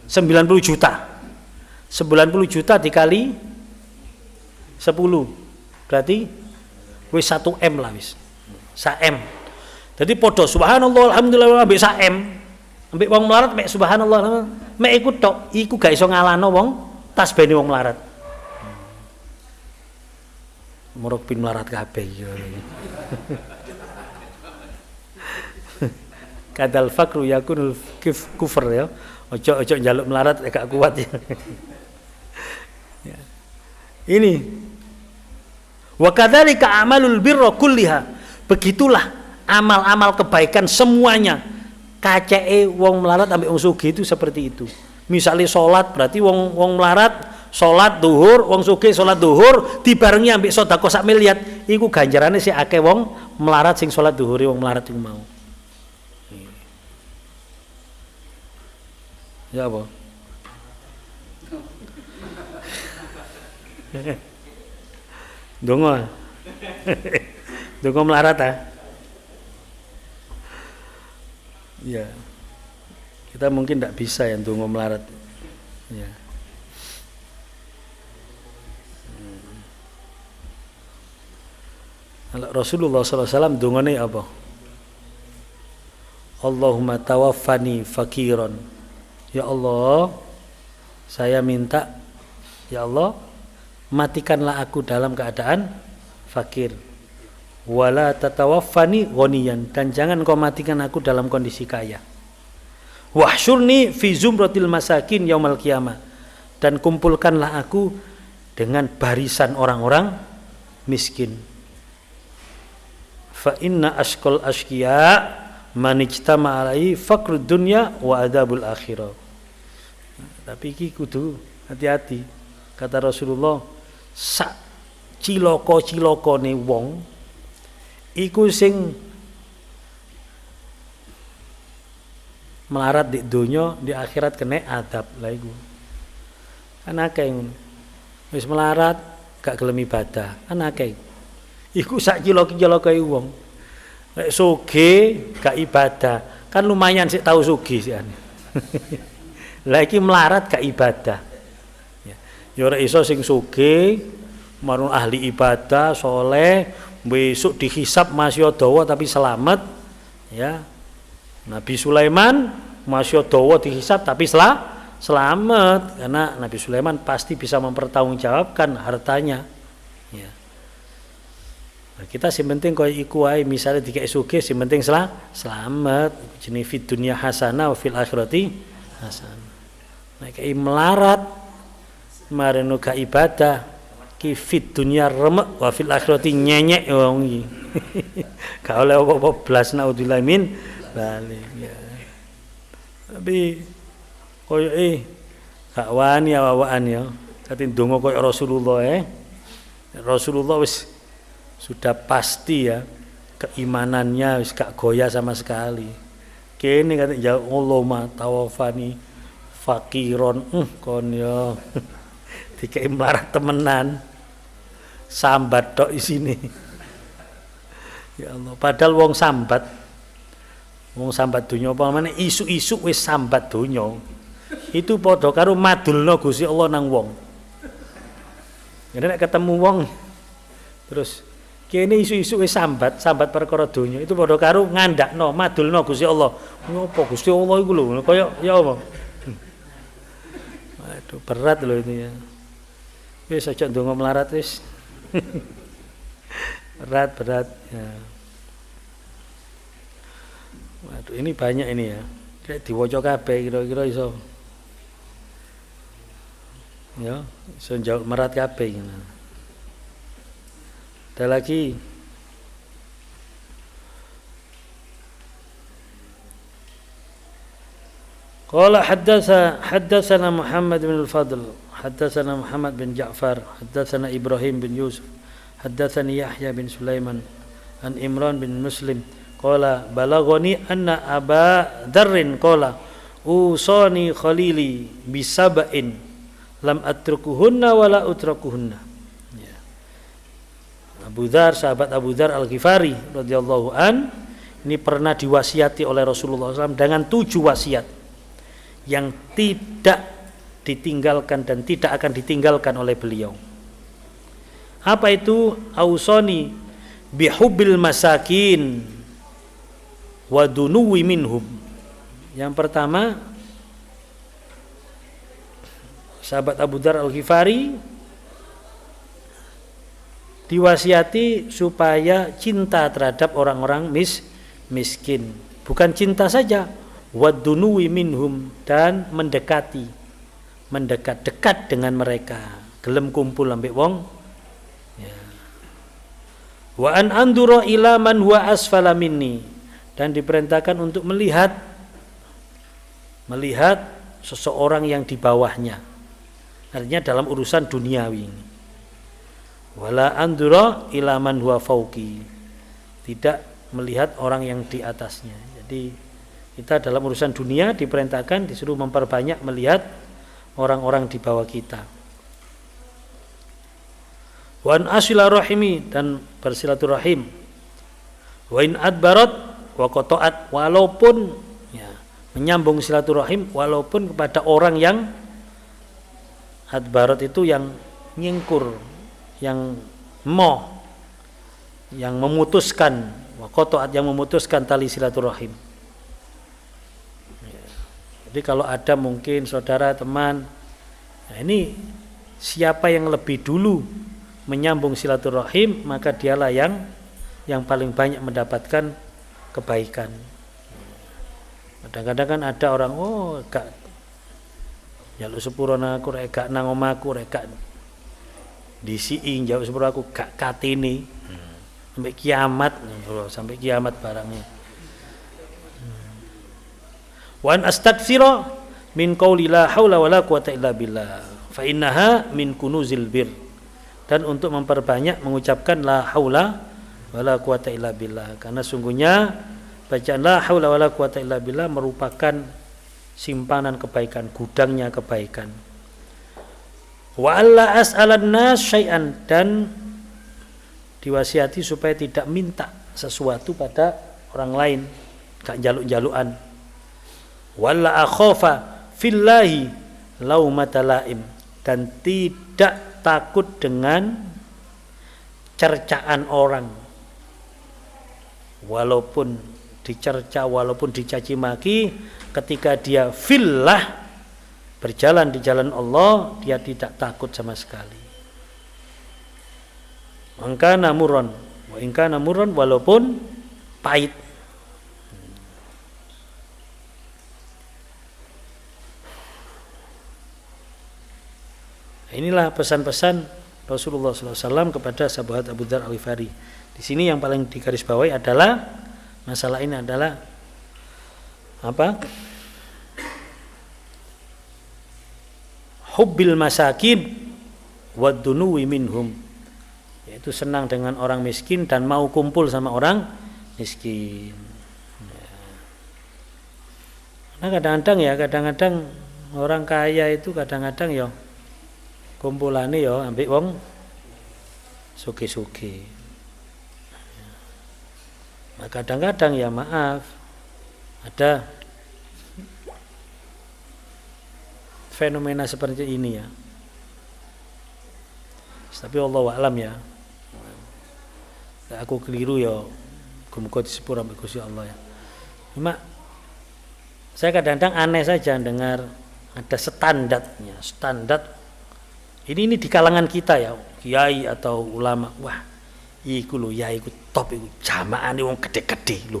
90 juta. 90 juta dikali 10 berarti wis 1 M lah wis. 1 M. Jadi podo subhanallah alhamdulillah ambek 1 M. Ambek wong melarat mek subhanallah mek iku tok, iku gak iso ngalahno wong tasbihane wong melarat. Muruk bin melarat kabeh ya. Kadal fakru yakunul kufur ya. Ojo njaluk melarat gak kuat ya. Ya. Ini. Wa kadzalika amalul birra kulliha. Begitulah amal-amal kebaikan semuanya. Kaceke wong melarat ambek wong sugih itu seperti itu. Misalnya sholat berarti wong melarat sholat duhur, wong sugih sholat duhur dibarengi ambek sedekah sak miliar. Iku ganjarane sih akeh wong melarat sing sholat duhuri wong melarat iku mau. Ya apa? Dongo. Dongo melarat ah. Ya. Kita mungkin tidak bisa ya dongo melarat. Ya. Rasulullah SAW dongane apa? Allahumma tawaffani fakiran. Ya Allah, saya minta, ya Allah, matikanlah aku dalam keadaan fakir. Wala tatawaffani ghaniyan, dan jangan kau matikan aku dalam kondisi kaya. Wahsyurni fi zumratil masakin yaumal qiyamah, dan kumpulkanlah aku dengan barisan orang-orang miskin. Fa inna asqal asqiya man ijtama alaihi faqrud dunya wa adabul akhirah. Tapi iki kudu hati-hati. Kata Rasulullah, sak cilaka-cilakane wong iku sing melarat di dunya, di akhirat kena adab lah iku. Kan akeh ngono. Wis melarat gak gelem ibadah, kan akeh. Iku sak cilaka-cilakae wong. Nek sugih gak ibadah, kan lumayan sik tahu sugih sik. Lah iki melarat gak ibadah. Ya ora iso sing sugih marun ahli ibadah, soleh, besok dihisab masih dawa tapi selamat. Ya. Nabi Sulaiman masih dawa dihisab tapi selamat, karena Nabi Sulaiman pasti bisa mempertanggungjawabkan hartanya. Ya. Nah, kita sing penting koyo iku wae, misale dikek sugih sing penting selamat. Jenenge fid dunya hasanah wa fil akhirati hasanah. Nek kei melarat mareno gak ibadah ki fit dunya remek wa fil akhirati nyenyek wong iki. Gak oleh apa-apa blas naudzubillah min balik ya. Tapi koyo gak wani awak-awakan ya. Dadi ndonga koyo Rasulullah Rasulullah wis sudah pasti ya keimanannya wis gak goyah sama sekali. Kene kate jawab Allahumma tawaffani fakiron kon yo. Dikei melarat temenan. Sambat tok isine. Ya Allah, padahal wong sambat donya apa meneh isu-isu wis sambat donya. Itu padha karo madulna Gusti Allah nang wong. Nek ketemu wong terus kene isu-isu wis sambat perkara donya, itu padha karo ngandakno madulna Gusti Allah. Ngopo Gusti Allah iku lho, kaya ya apa? Waduh, berat loh itu ya. Wis aja ndonga melarat wis. berat ya. Waduh, ini banyak ini ya. Kayak diwaca kabeh kira-kira iso. Ya, iso jawab merat kabeh gitu. Ada lagi. Qala haddatsana Muhammad bin al-Fadl, haddatsana Muhammad bin Ja'far, haddatsana Ibrahim bin Yusuf, haddatsani Yahya bin Sulaiman an Imran bin Muslim qala balaghani anna Aba Dzarrin qala usani khalili bisab'in lam atrukuhunna wala utrakuhunna. Ya. Abu Dzar, sahabat Abu Dzar Al-Ghifari radhiyallahu an, ini pernah diwasiati oleh Rasulullah SAW dengan 7 wasiat yang tidak ditinggalkan dan tidak akan ditinggalkan oleh beliau. Apa itu? Ausoni bihubbil masakin wa dunuwi minhum. Yang pertama, sahabat Abu Dzar Al-Ghifari diwasiati supaya cinta terhadap orang-orang miskin. Bukan cinta saja, wadunuwi minhum, dan mendekat dengan mereka. gelem kumpul ambek wong. Ya. Wa an andura ila man huwa asfala minni, dan diperintahkan untuk melihat seseorang yang di bawahnya. Artinya dalam urusan duniawi ini. Wala andura ila man huwa fauqi, tidak melihat orang yang di atasnya. Jadi kita dalam urusan dunia diperintahkan disuruh memperbanyak melihat orang-orang di bawah kita. Wa an asila rahimi, dan bersilaturahim. Wa in adbarat wa qata'at, walaupun ya, menyambung silaturahim walaupun kepada orang yang adbarat itu yang nyingkur, yang yang memutuskan, wa qata'at yang memutuskan tali silaturahim. Ya. Jadi kalau ada mungkin saudara teman, nah ini siapa yang lebih dulu menyambung silaturahim, maka dialah yang paling banyak mendapatkan kebaikan. Kadang-kadang kan ada orang, gak jaluk sepurona aku, rek gak nang omaku, rek gak disiing jaluk sepuro aku, gak katini sampai kiamat barangnya. Wan astagfira min qauli la haula wala quwata illa billah fa innaha min kunuzil bir, dan untuk memperbanyak mengucapkan la haula wala quwata illa billah, karena sungguhnya bacaan la haula wala quwata illa billah merupakan simpanan kebaikan, gudangnya kebaikan. Wa alla as'alan nas syai'an, dan diwasiati supaya tidak minta sesuatu pada orang lain, gak jaluk-jalukan. Walla akhafa fillahi laumata laim, dan tidak takut dengan cercaan orang, walaupun dicerca, walaupun dicaci maki, ketika dia fillah berjalan di jalan Allah, dia tidak takut sama sekali. Maka namuron, walaupun pahit. Inilah pesan-pesan Rasulullah SAW kepada sahabat Abu Dzar Al-Ghifari. Di sini yang paling digarisbawahi adalah masalah ini adalah apa? Hubbil masakin wad dunuwi minhum, yaitu senang dengan orang miskin dan mau kumpul sama orang miskin. Nah kadang-kadang orang kaya itu kadang-kadang ya kumpulane ya ambek wong sugih-sugih. Nah, kadang-kadang ya maaf, ada fenomena seperti ini ya. Tapi Allah alam ya. Aku keliru ya, muga disepura ambek Gusti Allah ya. Cuma saya kadang-kadang aneh saja dengar ada standarnya, standar ini di kalangan kita ya, kiai atau ulama. Wah, iku lho ya iku top iku, jamaane wong gede-gede lho.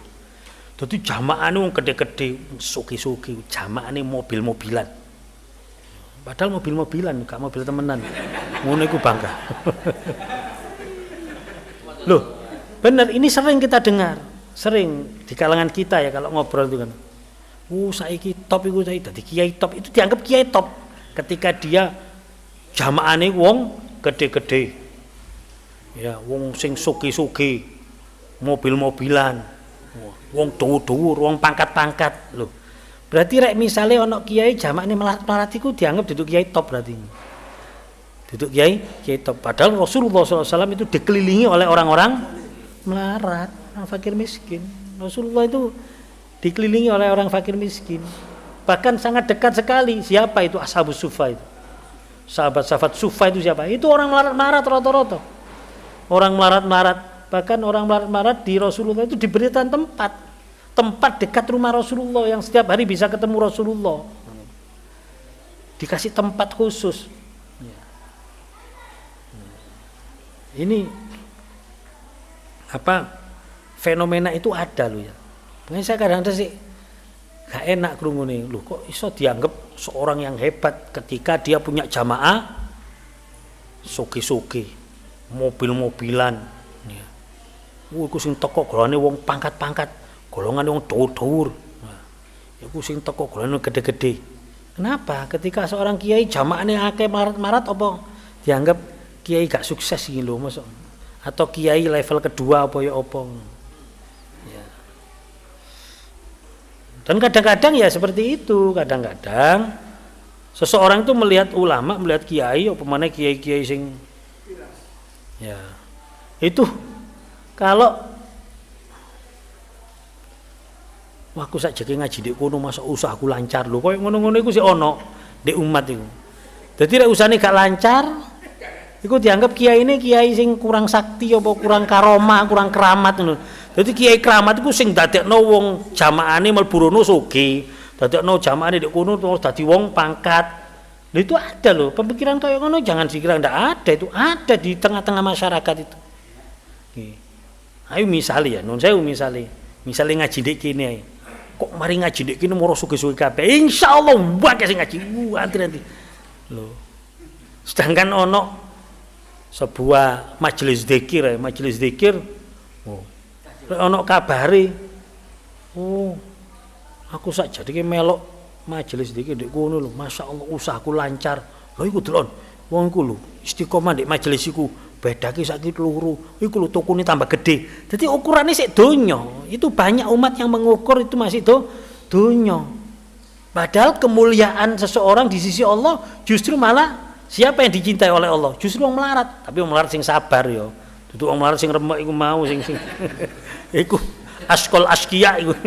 Dadi jamaane wong gede-gede, suki-suki, jamaane mobil-mobilan. Padahal mobil-mobilan, gak mobil temenan. Ngono iku bangga. Loh, benar ini sering kita dengar, sering di kalangan kita ya kalau ngobrol itu kan. Saiki top iku saiki dadi kiai top, itu dianggap kiai top ketika dia jamaane wong gede-gede. Ya, wong sing suki-suki, mobil-mobilan, wong dhuwur-dhuwur, wong pangkat-pangkat. Loh. Berarti rek misale ana kiai jamaane melarat iku dianggap duduk kiai top berarti. Duduk kiai top. Padahal Rasulullah SAW itu dikelilingi oleh orang-orang melarat, orang fakir miskin. Rasulullah itu dikelilingi oleh orang fakir miskin. Bahkan sangat dekat sekali. Siapa itu Ashabus Suffa itu? Sahabat-sahabat Suffa itu siapa? Itu orang melarat-melarat rata-rata. Orang melarat-melarat, bahkan orang melarat-melarat di Rasulullah itu diberikan tempat dekat rumah Rasulullah yang setiap hari bisa ketemu Rasulullah. Dikasih tempat khusus. Ini apa? Fenomena itu ada loh ya. Makanya saya kadang-kadang sih gak enak krungune, loh kok iso dianggap seorang yang hebat ketika dia punya jamaah Soge-soge, mobil-mobilan. Ya. Iku sing teko golongane wong pangkat-pangkat, golongane wong dhuwur-dhuwur. Nah, iku sing teko golongane gede-gede. Kenapa? Ketika seorang kiai jamaahne akeh marat-marat apa dianggap kiai gak sukses iki lho, masuk. Atau kiai level kedua apa ya apa. Ya. Dan kadang-kadang ya seperti itu, kadang-kadang seseorang itu melihat ulama, melihat kiai, apa mana kiai-kiai sing ya. Itu kalau wah aku sakjane ngaji ndek kono masa usahaku lancar lho, koyo ngono-ngono iku sik ana ndek umat iku. Dadi rek usahane gak lancar, iku dianggap kiai ini kiai sing kurang sakti apa kurang karomah, kurang keramat ngono. Dadi kiai keramat iku sing dadekno wong jamaahane mlebu rono sugih, dadekno jamaahane ndek kono terus dadi wong pangkat. Lha itu ada loh, pemikiran kayak ngono jangan dikira ndak ada, itu ada di tengah-tengah masyarakat itu. Nggih. Ayo misale ya, nun saya misale ngaji ndek kene ae. Kok mari ngaji ndek kene moro sugih-sugih kabeh. Insyaallah wae sing ngaji nanti. Loh. Sedangkan ono sebuah majelis zikir, oh. Ono kabare. Oh. Aku sak jadike melok majelis zikir ndek kono lho. Masyaallah usahaku lancar. Lho iku delon. Wong iku lho istiqomah ndek majelis iku bedake saiki loro. Iku lho tokone tambah gede. Dadi ukurane sik donya. Itu banyak umat yang mengukur itu masih donya. Padahal kemuliaan seseorang di sisi Allah justru malah siapa yang dicintai oleh Allah? Justru wong melarat. Tapi wong melarat sing sabar ya. Dudu wong melarat sing remek iku mau sing iku askol askia iku.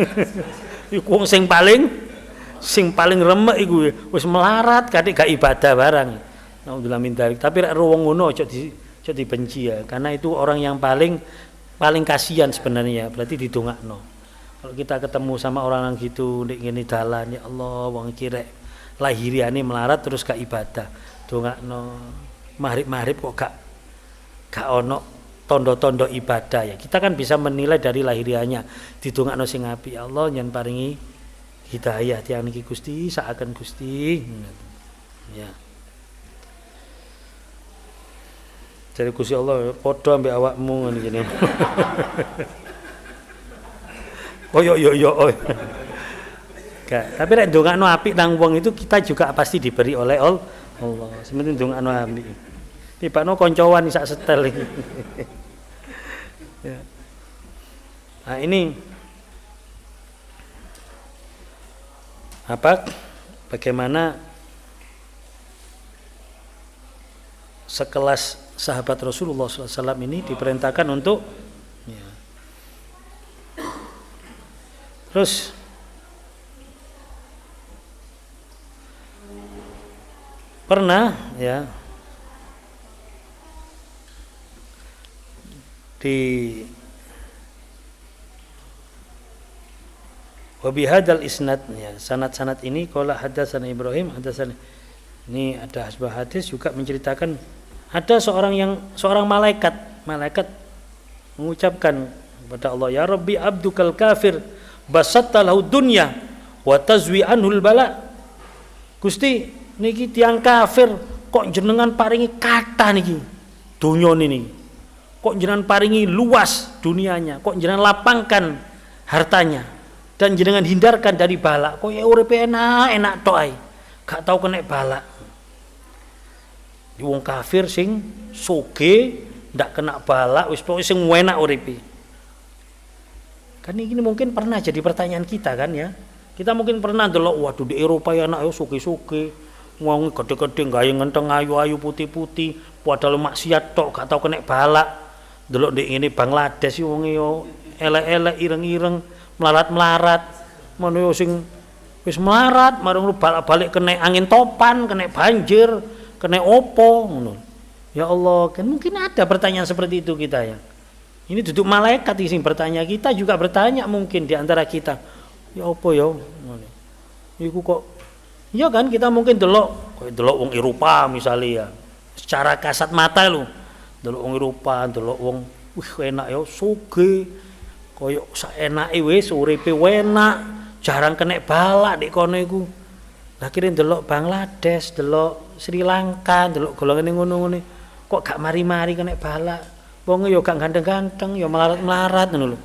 Iku wong sing paling remek iku wis melarat kadek gak ibadah barang. Naudzubillah min dzalik. Tapi rek wong ngono aja dibenci ya, karena itu orang yang paling kasihan sebenarnya, berarti didongakno. Kalau kita ketemu sama orang gitu ndek ngene dalan, ya Allah wong iki rek lahiriane melarat terus gak ibadah. Dongakno. Maghrib kok gak ono tondo-tondo ibadah ya. Kita kan bisa menilai dari lahirianya. Didongakno sing apik, ya Allah yen paringi hidayah tiyang niki Gusti, saaken Gusti. Ya. Jadi Gusti Allah padha ambek awakmu ngene iki. Oh yo. Tapi nek ndongakno apik nang wong itu kita juga pasti diberi oleh Allah. Sementing ndongakno apik. Tibakno koncoan sak setel iki. Ya. Nah, ini bagaimana sekelas sahabat Rasulullah SAW ini diperintahkan untuk ya. Terus pernah ya di wabihadal isnad ya, sanad ini qala hadatsana Ibrahim ini ada sebuah hadis juga menceritakan ada seorang malaikat mengucapkan kepada Allah, ya Rabbi abdukal kafir basatta lahu dunya wa tazwi anhul bala. Gusti niki tiang kafir kok jenengan paringi kata niki dunya niki, kok jenengan paringi luas dunianya, kok jenengan lapangkan hartanya dan jenengan hindarkan dari bala. Kok ya uripe enak tok ae, gak tau kena bala. Di wong kafir sing soge ndak kena bala wis pokoke sing enak uripe. Kan ini mungkin pernah jadi pertanyaan kita kan ya. Kita mungkin pernah ndelok waduh di Eropa ya anak yo soge-soge, wong gede-gede gawe ngenteng ayu-ayu putih-putih, padahal maksiat tok gak tau kena bala. Ndelok ndek ngene Bangladesh wong yo elek-elek ireng-ireng, melarat-melarat. Mono yo sing wis melarat marung balik kena angin topan, kena banjir, kena opo ngono. Ya Allah, kan mungkin ada pertanyaan seperti itu kita ya. Ini duduk malaikat sing bertanya, kita juga bertanya mungkin di antara kita. Ya opo ya ngono. Iku kok iya kan kita mungkin delok wong Eropa misalnya ya. Secara kasat mata lho. Delok wong Eropa, delok wong wih enak ya sugih. Koyo saenake wis uripe enak, jarang kena bala nek kono iku. Lah kira delok Bangladesh, delok Sri Lanka, delok golongan ngono-ngono. kok gak mari-mari kena bala. Wong yo gak ganteng-ganteng, yo melarat-melarat ngono lho.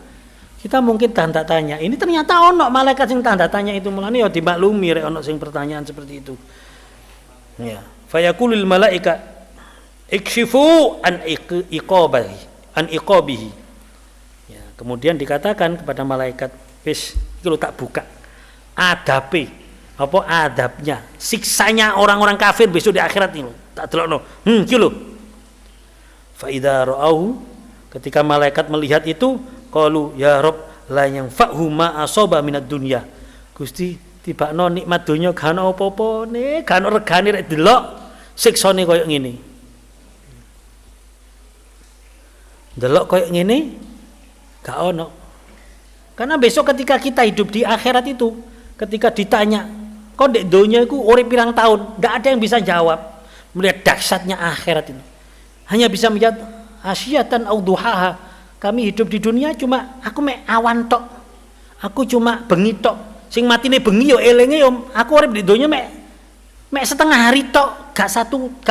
Kita mungkin tanda tanya. Ini ternyata ono malaikat sing tanda tanya itu, mulane yo dimaklumi rek ono sing pertanyaan seperti itu. Ya, fayaqulul malaika ikshifu an iqabihi. Ya, kemudian dikatakan kepada malaikat, wis iki lho tak buka adabe, apa adabnya, siksanya orang-orang kafir besok di akhirat ini, tak delokno. Iki lho. Fa idza ra'au, ketika malaikat melihat itu, qalu ya Rabb la yanfa'hu ma asaba minad dunya. Gusti, tibakno nikmat donya gak ono apa-apane, gak ono regane rek delok siksane koyo ngene. Delok koyo ngene gak ono. Karena besok ketika kita hidup di akhirat itu, ketika ditanya, kok ndek donya iku urip pirang tahun, enggak ada yang bisa jawab. Melihat dahsyatnya akhirat itu. Hanya bisa melihat asyatan au duhaha. Kami hidup di dunia cuma aku mek awan tok. Aku cuma bengi tok. Sing matine bengi yo elenge yo aku urip di donya mek setengah hari tok, gak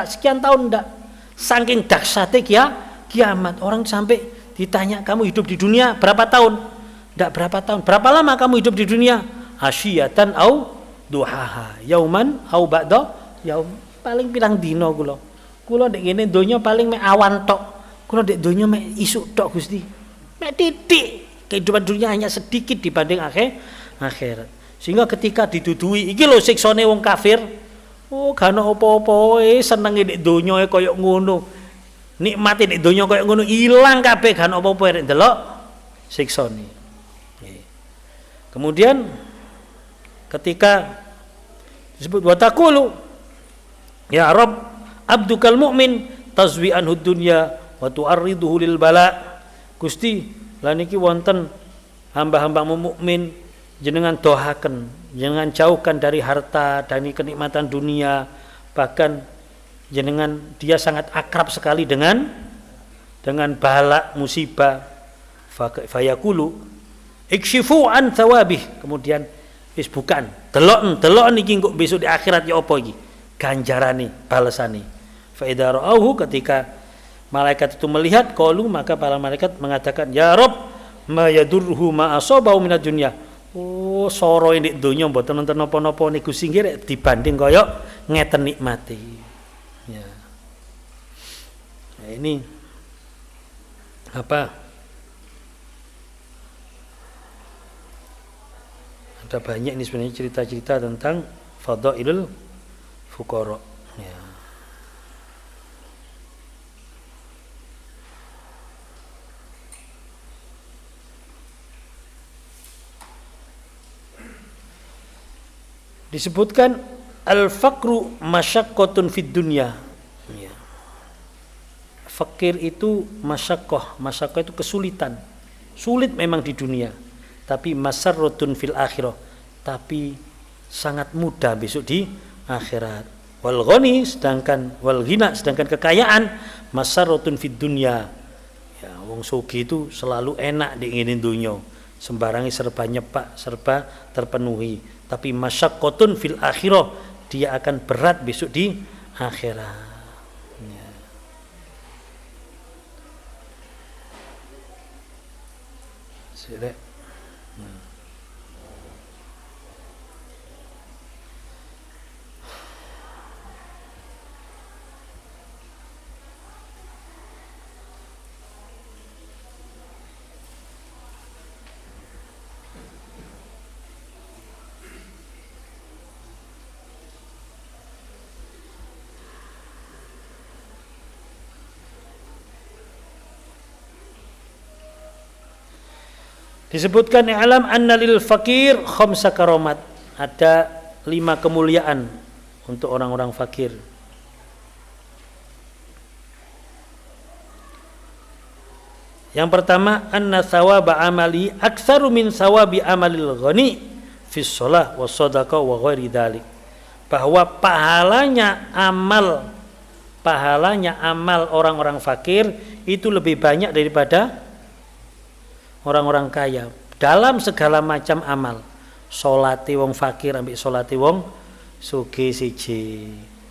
sekian tahun ndak. Saking dahsyate kiamat. Orang sampai ditanya, kamu hidup di dunia berapa tahun? Ndak berapa tahun. Berapa lama kamu hidup di dunia? Asyatan au duhaha. Yauman au ba'da yaum. Paling pirang dino kula ndek ngene donya paling mek awan tok. Kula ndek donya mek isuk tok Gusti. Mek titik. Kehidupan dunia hanya sedikit dibanding akhirat. Sehingga ketika didudui iki lho siksane wong kafir, oh gak ono apa-apa senenge ndek donya koyo ngono. Nikmate ndek donya koyo ngono ilang kabeh gak ono apa-apa rek ndelok siksane. Kemudian ketika disebut wa taqulu ya Rabb abdukal mu'min tazwi anhu dunya wa tu'arriduhu lil bala. Gusti, lah niki wonten hamba-hambamu mukmin jenengan doaken, jenengan jauhkan dari harta, dari kenikmatan dunia, bahkan jenengan dia sangat akrab sekali dengan bala musibah. Fayaqulu ikshifu an thawabih. Kemudian wis bukan delok niki kok besok di akhirat ya apa iki ganjarane balesane. Fa idza ra'auhu, ketika malaikat itu melihat, qalu, maka para malaikat mengatakan ya Rabb ma yadurruhu ma asabahu minad dunya. Oh soro ndek donya mboten nonton napa-napa niku singgih dibanding kaya ngeten nikmati. Ya. Nah, ini apa? Ada banyak ini sebenarnya cerita-cerita tentang fadailul fuqara. Ya. Disebutkan al-faqru masyaqqatun fid dunya. Ya. Fakir itu masyaqqah itu kesulitan. Sulit memang di dunia, tapi masarratun fil akhirah, tapi sangat mudah besok di akhirat. Wal ghani, sedangkan wal ghina, sedangkan kekayaan masarratun fid dunya. Ya, wong sugih itu selalu enak di ngene dunya. Sembarangi serba nyepak, serba terpenuhi. Tapi masyaqqatun fil akhirah, dia akan berat besok di akhirat. Ya. Sudah. Disebutkan i'lam anna lil fakir khamsa karamat. Ada 5 kemuliaan untuk orang-orang fakir. Yang pertama, anna thawaba amali aktsaru min thawabi amalil ghani fi shalah was shadaqah wa ghairi dzalik. Bahwa pahalanya amal orang-orang fakir itu lebih banyak daripada orang-orang kaya dalam segala macam amal. Salate wong fakir ambek salate wong sugih siji,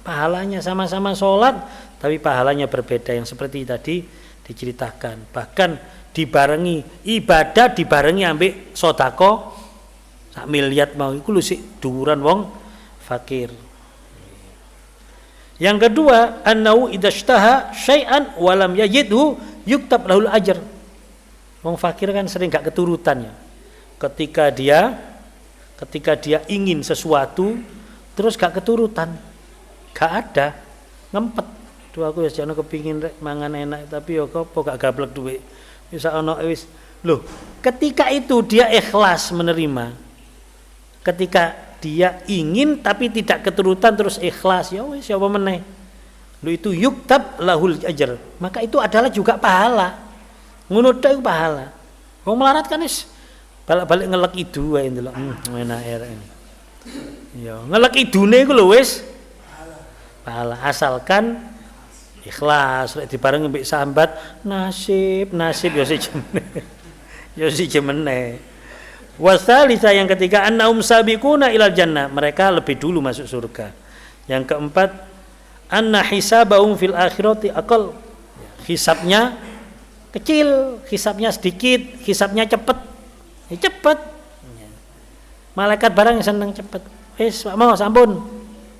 pahalanya sama-sama sholat, tapi pahalanya berbeda yang seperti tadi diceritakan. Bahkan dibarengi ibadah dibarengi ambek sedekah sak miliar mau iku lho sik dhuwuran wong fakir. Yang kedua, annau idashtaha syai'an wa lam yajidhu yuktab lahul ajr. Wong fakir kan sering gak keturutan ya. Ketika dia ingin sesuatu terus gak keturutan. Gak ada, ngempet. Duh aku ya jane kepingin rek mangan enak tapi ya apa gak gablek duit. Wis ana wis. Loh, ketika itu dia ikhlas menerima. Ketika dia ingin tapi tidak keturutan terus ikhlas, ya wis apa meneh. Lu itu yuktab lahul ajr. Maka itu adalah juga pahala. Ngono tok iku pahala. Wong melarat kan wis balik-balik ngelek idu wae ndelok. Enak erek ini. Ya, ngelek idune iku lho wis pahala asalkan ikhlas lek dibarengi mbek sambat nasib ya si jemene. Wasalisa yang ketiga annahum sabiquna ilal jannah, mereka lebih dulu masuk surga. Yang keempat anna hisabahum fil akhirati aqal, hisabnya kecil, hisabnya sedikit, hisabnya cepet. Ya cepet. Malaikat barang seneng cepet. Wis mau sampun.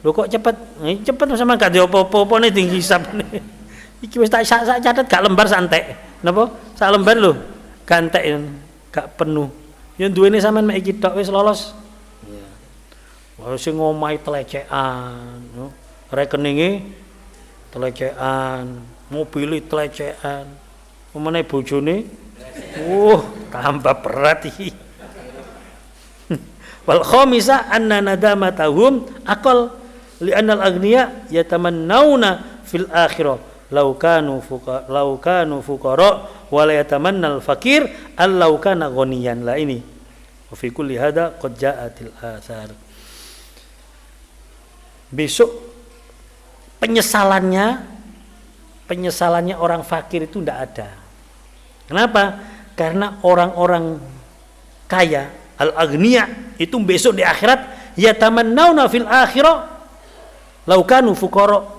Lho kok cepet? Cepet sama gak diopo-opo ne tinggi hisab. Iki wis tak catet gak lembar santai. Napa? Sak lembar lho. Gantek gak penuh. Yang duwene sampean mek iki tok wis lolos. Iya. Wah sing ngomahi telecekan, no. Rekeninge telecekan, mobil telecekan. Pemene bojone tambah berat iki. Wal khamisa anna nadamatahum aqal li'anna al-aghniya yatamannawna fil akhirah law kanu fuqara wala yatamanna al-fakir allau kana ghaniyan. La ini wa fi kulli hada qad ja'atil athar. Besok penyesalannya orang fakir itu tidak ada. Kenapa? Karena orang-orang kaya al-aghniya itu besok di akhirat yatamannawna fil akhirah law kanu fuqara.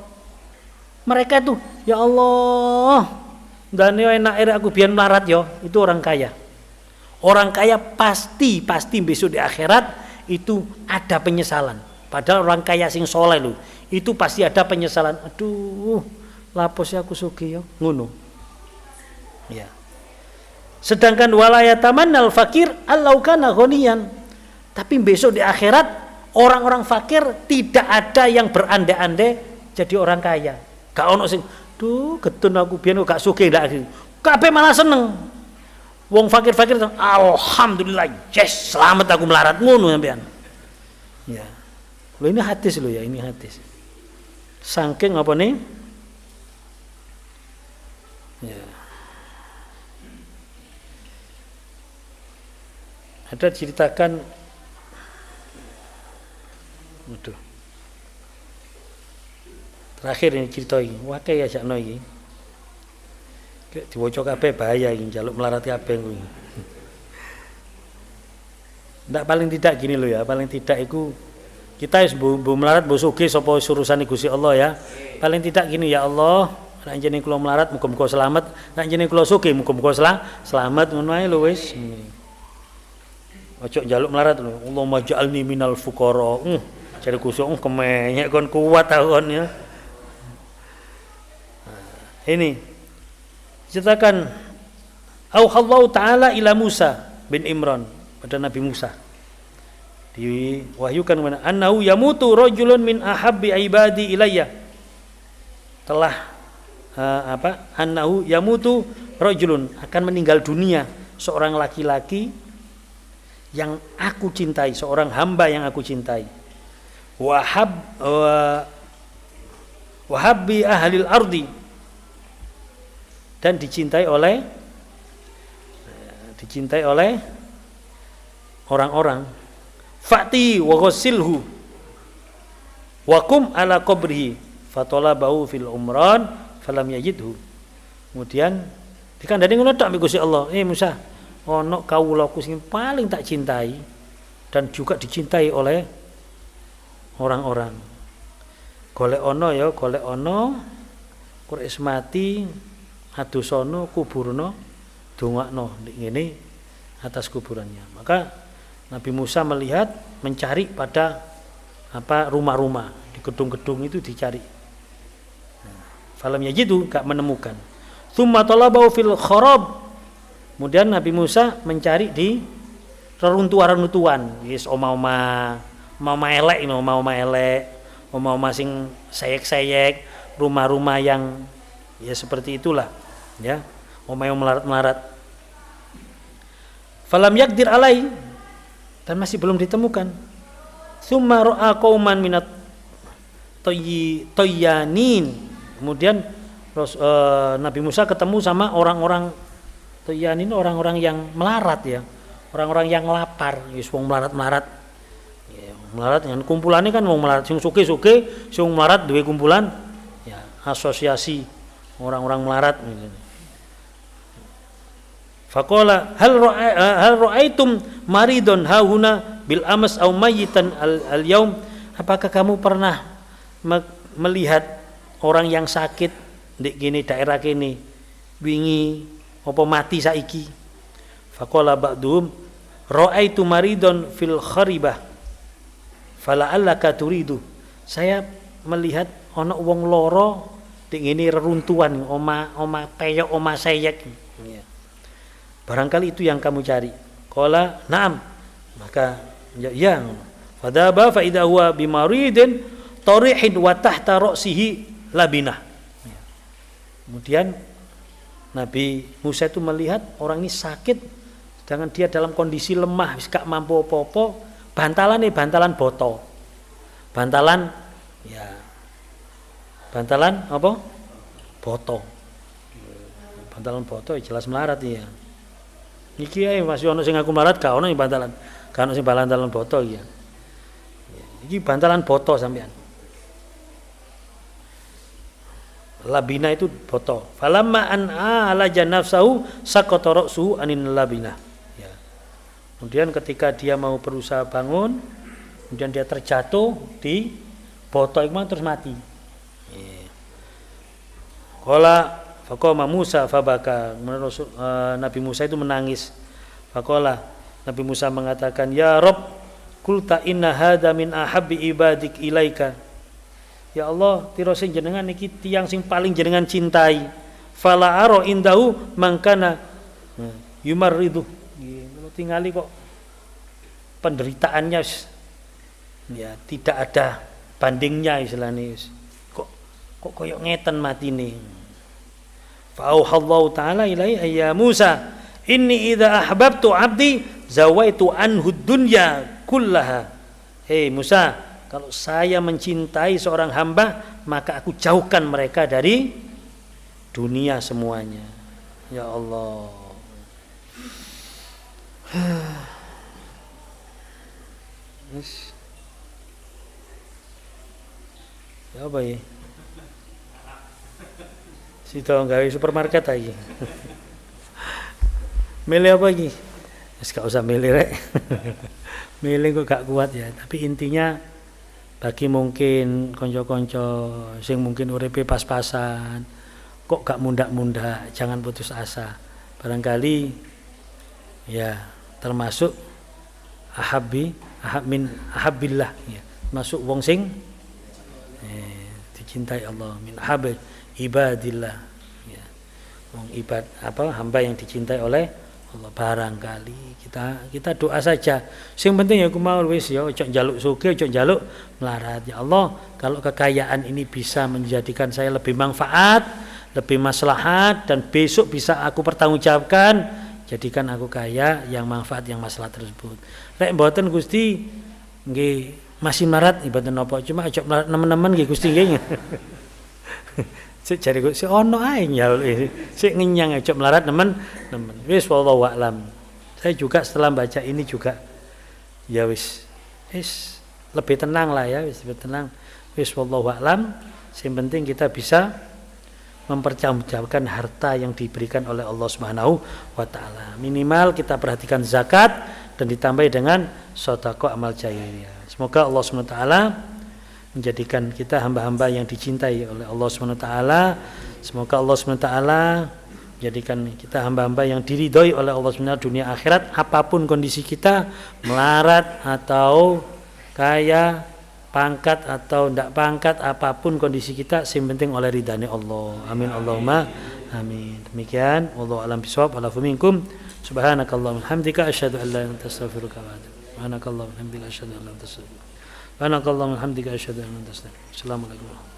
Mereka itu ya Allah dan yo enak aku biyen melarat yo, itu orang kaya. Orang kaya pasti besok di akhirat itu ada penyesalan. Padahal orang kaya sing soleh lho, itu pasti ada penyesalan. Aduh, lapos aku sugih yo, ngono. Ya. Sedangkan walayatamanal fakir allau kana ghaniyan. Tapi besok di akhirat orang-orang fakir tidak ada yang berandai-andai jadi orang kaya. Gak ono sing duh getun aku biyen gak sugih ndak. Kabeh malah seneng. Wong fakir-fakir alhamdulillah, yes, selamat aku melarat ngono sampean. Ya. Loh ini hadis loh ya, ini hadis. Saking apa nih? Ya. Ada ceritakan waduh. Terakhir ini cerita ini, wah kayak sakno iki. Kayak diwaca kabeh bahaya iki, njaluk melarat kabeh kuwi. Ndak paling tidak gini loh ya, paling tidak iku kita wis mbu melarat mbu sugih sapa urusane Gusti Allah ya. Paling tidak gini ya Allah, nek jeneng kula melarat muga-muga selamat, nek jeneng kula sugih muga-muga selamat ngono ae lho wis. Ojo njaluk melarat lho. Allahumma ja'alni minal fuqara. Jare Gusti Allah kemenyek kon kuat tahun ya. Ini ceritakan auhallahu ta'ala ila Musa bin Imran, pada Nabi Musa diwahyukan mana annahu yamutu rajulun min ahabbi ibadi ilayya, telah annahu yamutu rajulun, akan meninggal dunia seorang laki-laki yang aku cintai, seorang hamba yang aku cintai, wahabbi ahlil ardi, dan dicintai oleh orang-orang. Fa'ti wa ghassilhu wa qum ala qabrihi fatalabahu fil umran falam yajidhu. Kemudian dikandani ngono tok ambek Gusti Allah, Musa, ono kawulaku sing paling tak cintai dan juga dicintai oleh orang-orang. golek ono kur is mati adosono kuburno dongakno ngene atas kuburannya. Maka Nabi Musa melihat mencari pada rumah-rumah di gedung-gedung itu dicari. Falam yajidu, gak menemukan. Tsumma talabau fil kharab. Kemudian Nabi Musa mencari di reruntuhan-reruntuhan, wis oma-oma elek, oma-oma sing sayek-sayek, rumah-rumah yang ya seperti itulah, ya. Oma yang melarat-melarat. Falam yaqdir alai, dan masih belum ditemukan. Tsumma ra'a qauman minat tayyanin. Kemudian Nabi Musa ketemu sama orang-orang tayyanin, orang-orang yang melarat ya. Orang-orang yang lapar, wis wong melarat-melarat. Ya, melarat dengan kumpulannya kan wong melarat sing suke-suke, sing melarat duwe kumpulan ya, asosiasi orang-orang melarat gitu. Faqala hal ra'aitum maridun hauna bil amas au mayyitan al yaum. Apakah kamu pernah melihat orang yang sakit ndek kene daerah kene wingi apa mati saiki? Faqala ba'dhum ra'aitu maridun fil kharibah fala'allaka turidu. Saya melihat ana wong loro ndek ngene reruntuhan oma peyok oma sayek. Ya. Barangkali itu yang kamu cari. Qala na'am. Maka ya. Fadaba fa idza huwa bimaridin tarihin wa tahta ra'sihi labinah. Ya. Kemudian Nabi Musa itu melihat orang ini sakit, sedangkan dia dalam kondisi lemah, gak mampu apa-apa. Bantalan boto. Bantalan apa? Boto. Bantalan boto jelas melarat ya. Iki ae masih ono sing aku melarat gak ono sing bantalan. Gak ono sing bantalan boto ya. Iki bantalan boto sampean. Labina itu boto. Falamma an alaja nafsahu saqata ra'suhu anin labina. Ya. Kemudian ketika dia mau berusaha bangun, kemudian dia terjatuh di boto itu terus mati. Ya. Qala faqama Musa fabaka. Nabi Musa itu menangis. Faqala Nabi Musa mengatakan, "Ya Rabb, qulta inna hadza min ahabbi ibadik ilaika." Ya Allah, tiro sing jenengan niki tiyang sing paling jenengan cintai. Fala aro indahu mangkana yumarridu. Kalau tingali kok penderitaannya ya tidak ada bandingnya istilahnya. Kok koyok ngeten matine. Fa auhallahu ta'ala ilaihi ya Musa, inni idza ahbabtu 'abdi zawaitu anhu dunya kullaha. Hei Musa, kalau saya mencintai seorang hamba, maka aku jauhkan mereka dari dunia semuanya. Ya Allah. Ya apa ya? Situ gawe supermarket lagi. Milih apa lagi? Gak usah milih rek. Milih kok gak kuat ya. Tapi intinya bagi mungkin konco-konco sing mungkin uripe pas-pasan, kok gak mundak-mundak, jangan putus asa. Barangkali ya termasuk ahabbillah ya. Masuk wong sing dicintai Allah, min ahabbi ibadillah ya. Wong hamba yang dicintai oleh Allah. Barangkali kita doa saja. Sing penting ya aku mau wis ya ojo njaluk sugih, ojo njaluk melarat. Ya Allah, kalau kekayaan ini bisa menjadikan saya lebih manfaat, lebih maslahat, dan besok bisa aku pertanggungjawabkan, jadikan aku kaya yang manfaat yang maslahat tersebut. Lek mboten Gusti nggih masih melarat ibadah napa, cuma ojo melarat nemen-nemen nggih Gusti nggih. Sik jare kok sik ono ae njaluk sik ngenyang ojo melarat nemen. Wis wallahu a'lam. Saya juga setelah baca ini juga ya wis lebih tenang lah ya, wis lebih tenang. Wis wallahu a'lam. Yang penting kita bisa mempertanggungjawabkan harta yang diberikan oleh Allah Subhanahu wa taala. Minimal kita perhatikan zakat dan ditambah dengan sedekah amal jariah. Semoga Allah Subhanahu wa taala menjadikan kita hamba-hamba yang dicintai oleh Allah SWT. Semoga Allah SWT jadikan kita hamba-hamba yang diridhoi oleh Allah SWT dunia akhirat, apapun kondisi kita, melarat atau kaya, pangkat atau tidak pangkat, apapun kondisi kita, yang penting oleh ridhani Allah. Amin Allahumma amin. Demikian, wallahu a'lam bishawab. Wa'alafu minkum. Subhanakallahumma hamdika asyhadu an la ilaha illa anta astaghfiruka wa atubu ilaik. Subhanakallahumma hamdika asyhadu an la ilaha illa anta astaghfiruka. Subhanakallahumma hamdika asyhadu an la ilaha illa anta astaghfiruka. Assalamualaikum.